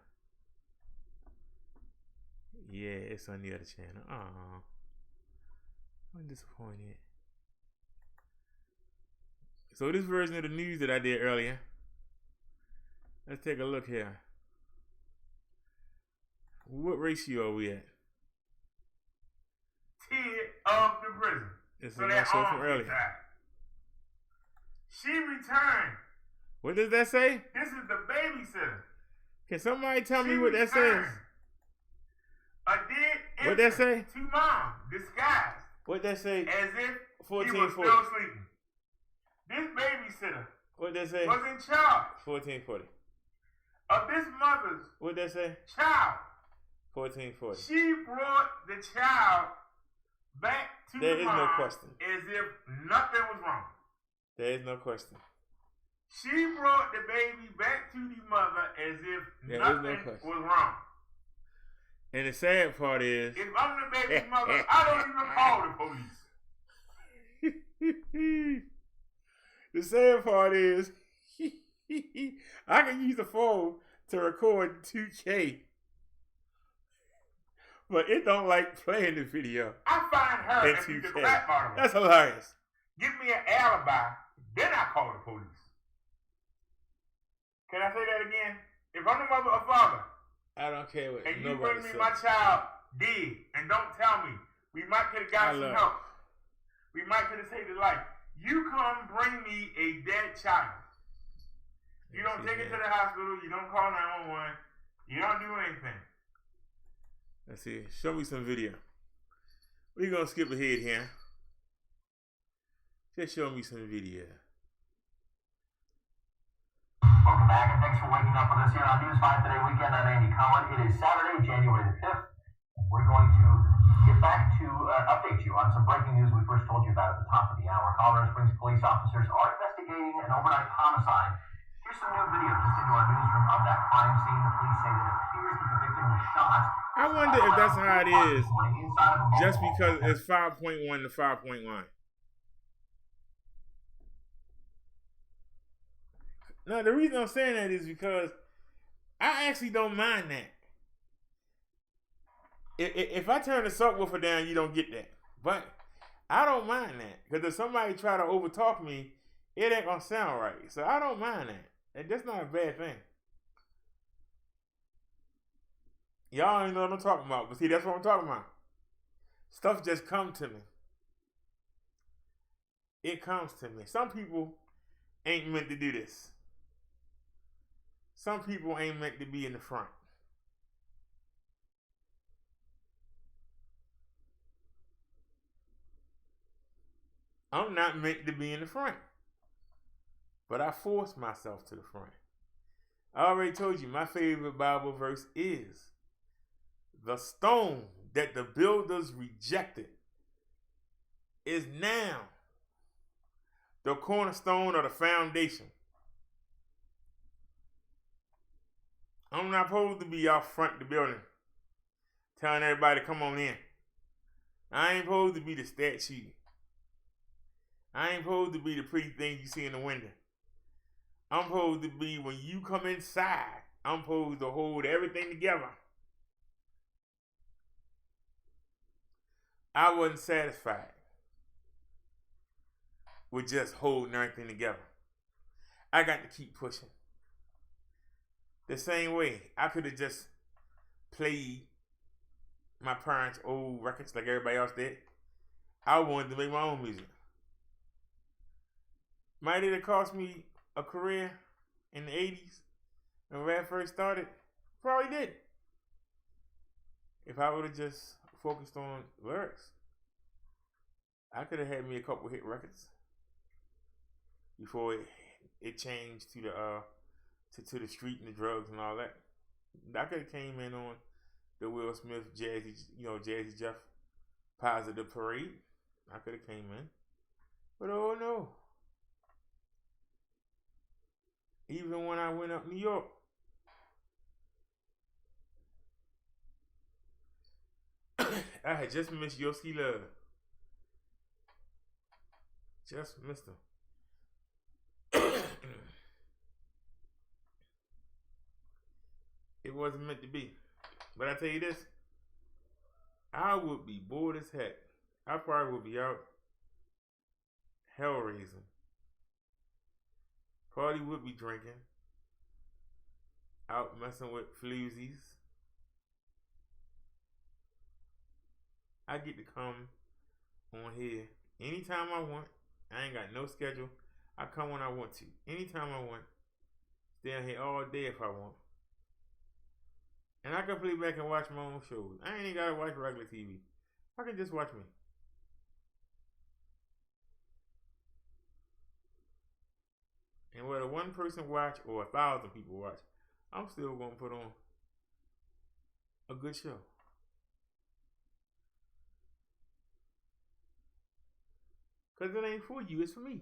Yeah, it's on the other channel. Aw. I'm disappointed. So this version of the news that I did earlier. Let's take a look here. What ratio are we at? 10 of the prison. This is my show from earlier. She returned. What does that say? This is the babysitter. Can somebody tell me what that says? A dead
What that say?
To mom, disguised.
What that say?
As if
1440.
he was still sleeping. This babysitter
What that say?
was in charge
1440.
of this mother's
What that say?
child.
1440.
She brought the child back to
There
the
is
mom
no question.
as if nothing was wrong.
There is no question.
She brought the baby back to the mother as if
There is no
nothing
question.
was wrong.
And the sad part is,
If I'm the baby's mother, I don't even call the police.
the sad part is, I can use the phone to record 2K, but it don't like playing the video.
I find her
in
and beat the
2K.
crap out of her.
That's hilarious.
Give me an alibi, then I call the police. Can I say that again? If I'm the mother or father,
I don't care what
and you
nobody
bring me
says.
my child dead and don't tell me, we might could have got
I
some
love
help. We might could have saved his life. You come bring me a dead child. You don't take it to the hospital. You don't call 911. You don't do anything.
Let's see. Show me some video. We're going to skip ahead here. Just show me some video.
Welcome back, and thanks for waking up with us here on News 5 Today Weekend. I'm Andy Cohen. It is Saturday, January the 5th. We're going to get back to update you on some breaking news we first told you about at the top of the hour. Colorado Springs police officers are investigating an overnight homicide. Here's some new video just into our newsroom of that crime scene. The police say that it appears that the victim was shot.
I wonder if that's how it is, just because it's 5.1 to 5.1. No, the reason I'm saying that is because I actually don't mind that. If I turn the subwoofer down, you don't get that. But I don't mind that. Because if somebody try to overtalk me, it ain't going to sound right. So I don't mind that. And that's not a bad thing. Y'all ain't know what I'm talking about. But see, that's what I'm talking about. Stuff just come to me. It comes to me. Some people ain't meant to do this. Some people ain't meant to be in the front. I'm not meant to be in the front. But I forced myself to the front. I already told you my favorite Bible verse is, the stone that the builders rejected is now the cornerstone or the foundation. I'm not supposed to be out front of the building telling everybody to come on in. I ain't supposed to be the statue. I ain't supposed to be the pretty thing you see in the window. I'm supposed to be, when you come inside, I'm supposed to hold everything together. I wasn't satisfied with just holding everything together. I got to keep pushing. The same way, I could have just play my parents' old records like everybody else did. I wanted to make my own music. Might it have cost me a career in the 80s when rap first started? Probably did. If I would have just focused on lyrics, I could have had me a couple hit records before it changed to the to the street and the drugs and all that. I could have came in on the Will Smith Jazzy Jeff Positive Parade. I could have came in, but oh no. Even when I went up New York, I had just missed Yoski Love. Just missed him. It wasn't meant to be. But I tell you this, I would be bored as heck. I probably would be out hell raising. Probably would be drinking. Out messing with floozies. I get to come on here anytime I want. I ain't got no schedule. I come when I want to. Anytime I want. Stay on here all day if I want. And I can play back and watch my own shows. I ain't even gotta watch regular TV. I can just watch me. And whether one person watch or 1,000 people watch, I'm still gonna put on a good show. Cause it ain't for you, it's for me.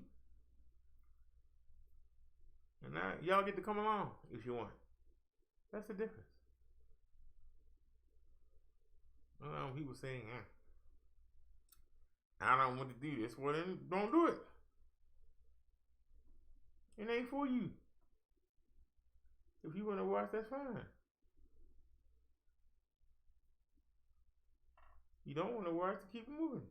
And now y'all get to come along if you want. That's the difference. People saying, I don't want to do this. Well, then don't do it. It ain't for you. If you want to watch, that's fine. You don't want to watch, keep it moving.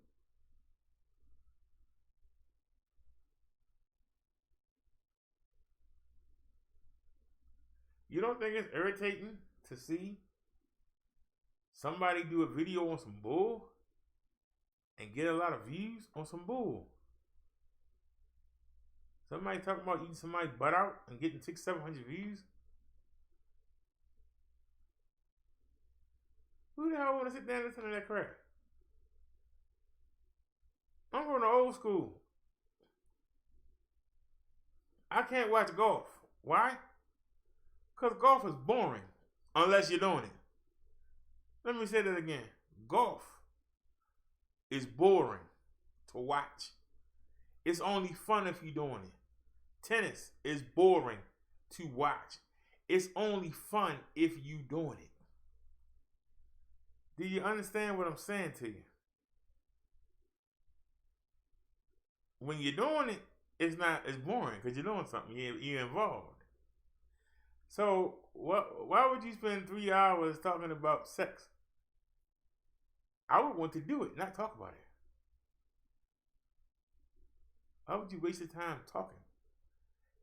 You don't think it's irritating to see somebody do a video on some bull and get a lot of views on some bull? Somebody talking about eating somebody's butt out and getting 600-700 views? Who the hell want to sit down and listen to that crap? I'm going to old school. I can't watch golf. Why? Because golf is boring unless you're doing it. Let me say that again. Golf is boring to watch. It's only fun if you're doing it. Tennis is boring to watch. It's only fun if you're doing it. Do you understand what I'm saying to you? When you're doing it, it's boring because you're doing something. You're involved. So why would you spend 3 hours talking about sex? I would want to do it, not talk about it. Why would you waste your time talking?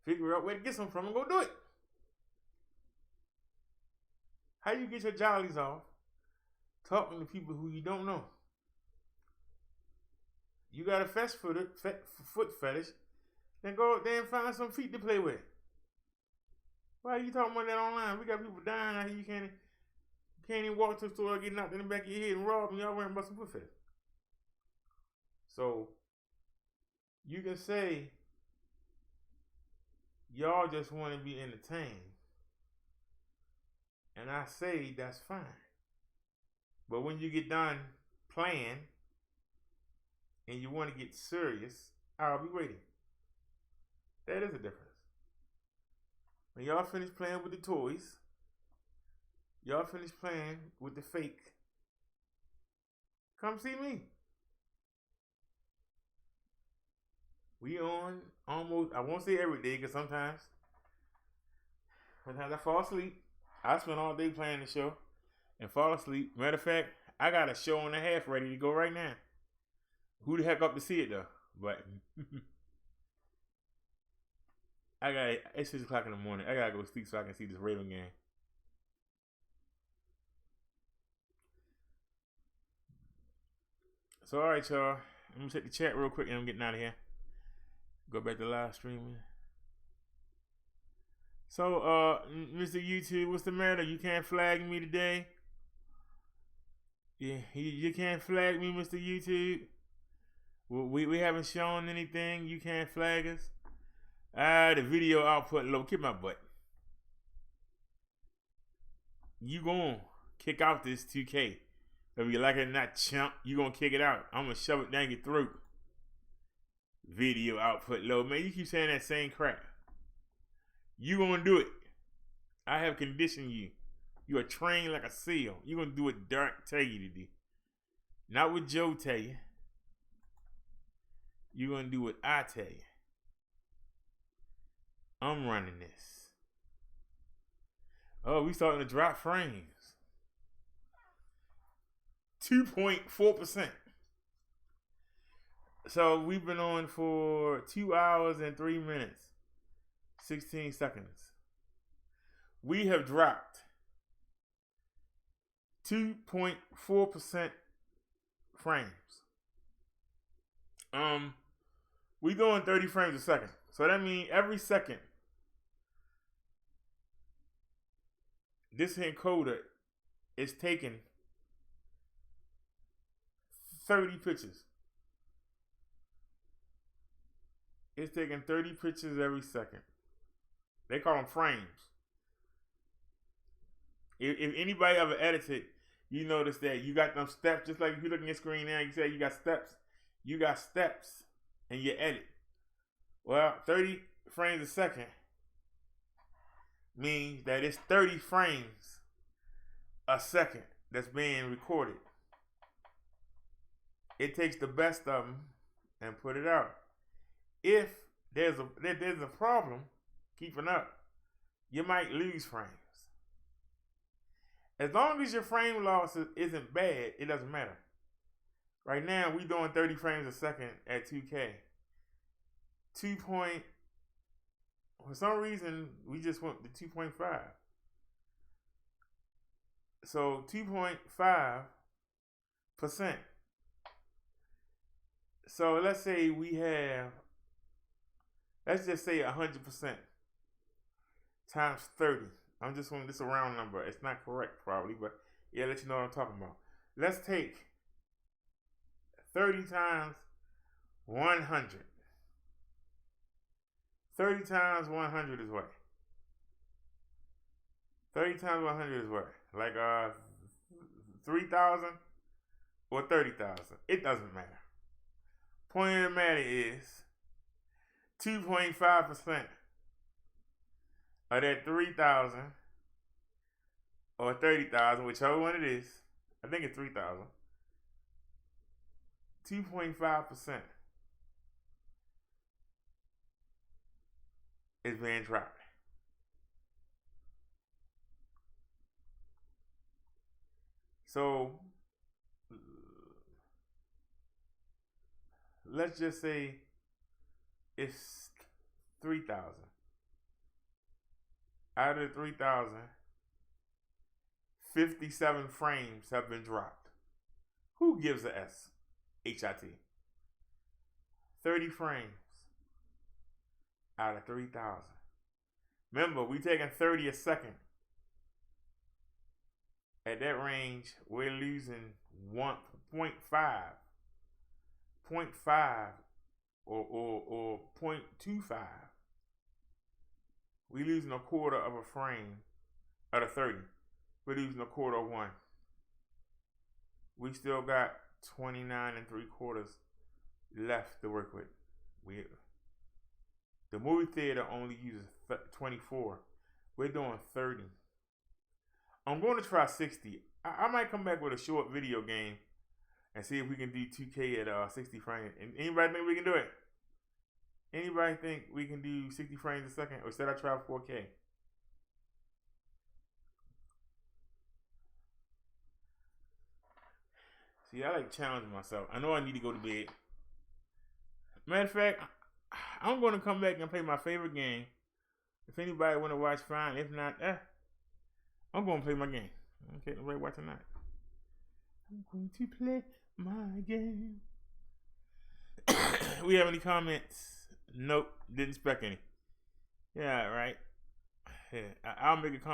Figure out where to get some from and go do it. How you get your jollies off talking to people who you don't know? You got a foot fetish, then go out there and find some feet to play with. Why are you talking about that online? We got people dying out here. You can't even walk to the store and get knocked in the back of your head and robbed, and y'all worrying about some foot fetish. So you can say y'all just want to be entertained, and I say that's fine. But when you get done playing and you want to get serious, I'll be waiting. That is a difference. When y'all finish playing with the toys, y'all finish playing with the fake, come see me. We on almost, I won't say every day because sometimes I fall asleep. I spend all day playing the show and fall asleep. Matter of fact, I got a show and a half ready to go right now. Who the heck up to see it though? But it's 6 o'clock in the morning. I gotta go sleep so I can see this Raven game. So, all right, y'all. I'm going to check the chat real quick and I'm getting out of here. Go back to live streaming. So, Mr. YouTube, what's the matter? You can't flag me today? Yeah, you can't flag me, Mr. YouTube? We haven't shown anything. You can't flag us? The video output low. Kick my butt. You gonna kick out this 2K. If you like it or not, chump, you gonna kick it out. I'm gonna shove it down your throat. Video output low. Man, you keep saying that same crap. You gonna do it. I have conditioned you. You are trained like a seal. You gonna do what Dark tell you to do. Not what Joe tell you. You gonna do what I tell you. I'm running this. Oh, we starting to drop frames. 2.4%. So we've been on for 2 hours and 3 minutes, 16 seconds. We have dropped 2.4% frames. We doing 30 frames a second. So that means every second this encoder is taking 30 pictures. It's taking 30 pictures every second. They call them frames. If anybody ever edited, you notice that you got them steps. Just like if you look at your screen now, you say you got steps. You got steps in your edit. Well, 30 frames a second means that it's 30 frames a second that's being recorded. It takes the best of them and put it out. If there's a problem keeping up, you might lose frames. As long as your frame loss isn't bad, it doesn't matter. Right now, we're doing 30 frames a second at 2K. For some reason, we just went to 2.5. So 2.5%. So let's say we have, let's just say 100% times 30. I'm just going this a round number. It's not correct probably, but yeah, let you know what I'm talking about. Let's take 30 times 100. 30 times 100 is what? 30 times 100 is what? Like 3,000 or 30,000. It doesn't matter. Point of the matter is 2.5% of that 3,000 or 30,000, whichever one it is. I think it's 3,000. 2.5% is being dropped. So let's just say it's 3,000. Out of the 3,000, 57 frames have been dropped. Who gives a S? HIT. 30 frames out of 3,000. Remember, we taking 30 a second. At that range, we're losing 1.5. 0.5 or 0.25. We're losing a quarter of a frame out of 30. We're losing a quarter of one. We still got 29 3/4 left to work with. The movie theater only uses 24. We're doing 30. I'm going to try 60. I might come back with a short video game and see if we can do 2K at 60 frames. And anybody think we can do it? Anybody think we can do 60 frames a second? Or should I try 4K? See, I like challenging myself. I know I need to go to bed. Matter of fact, I'm going to come back and play my favorite game. If anybody want to watch, fine. If not, I'm going to play my game. Okay, nobody watching that. I'm going to play my game. We have any comments? Nope, didn't expect any. Yeah, right. Yeah, I'll make a comment.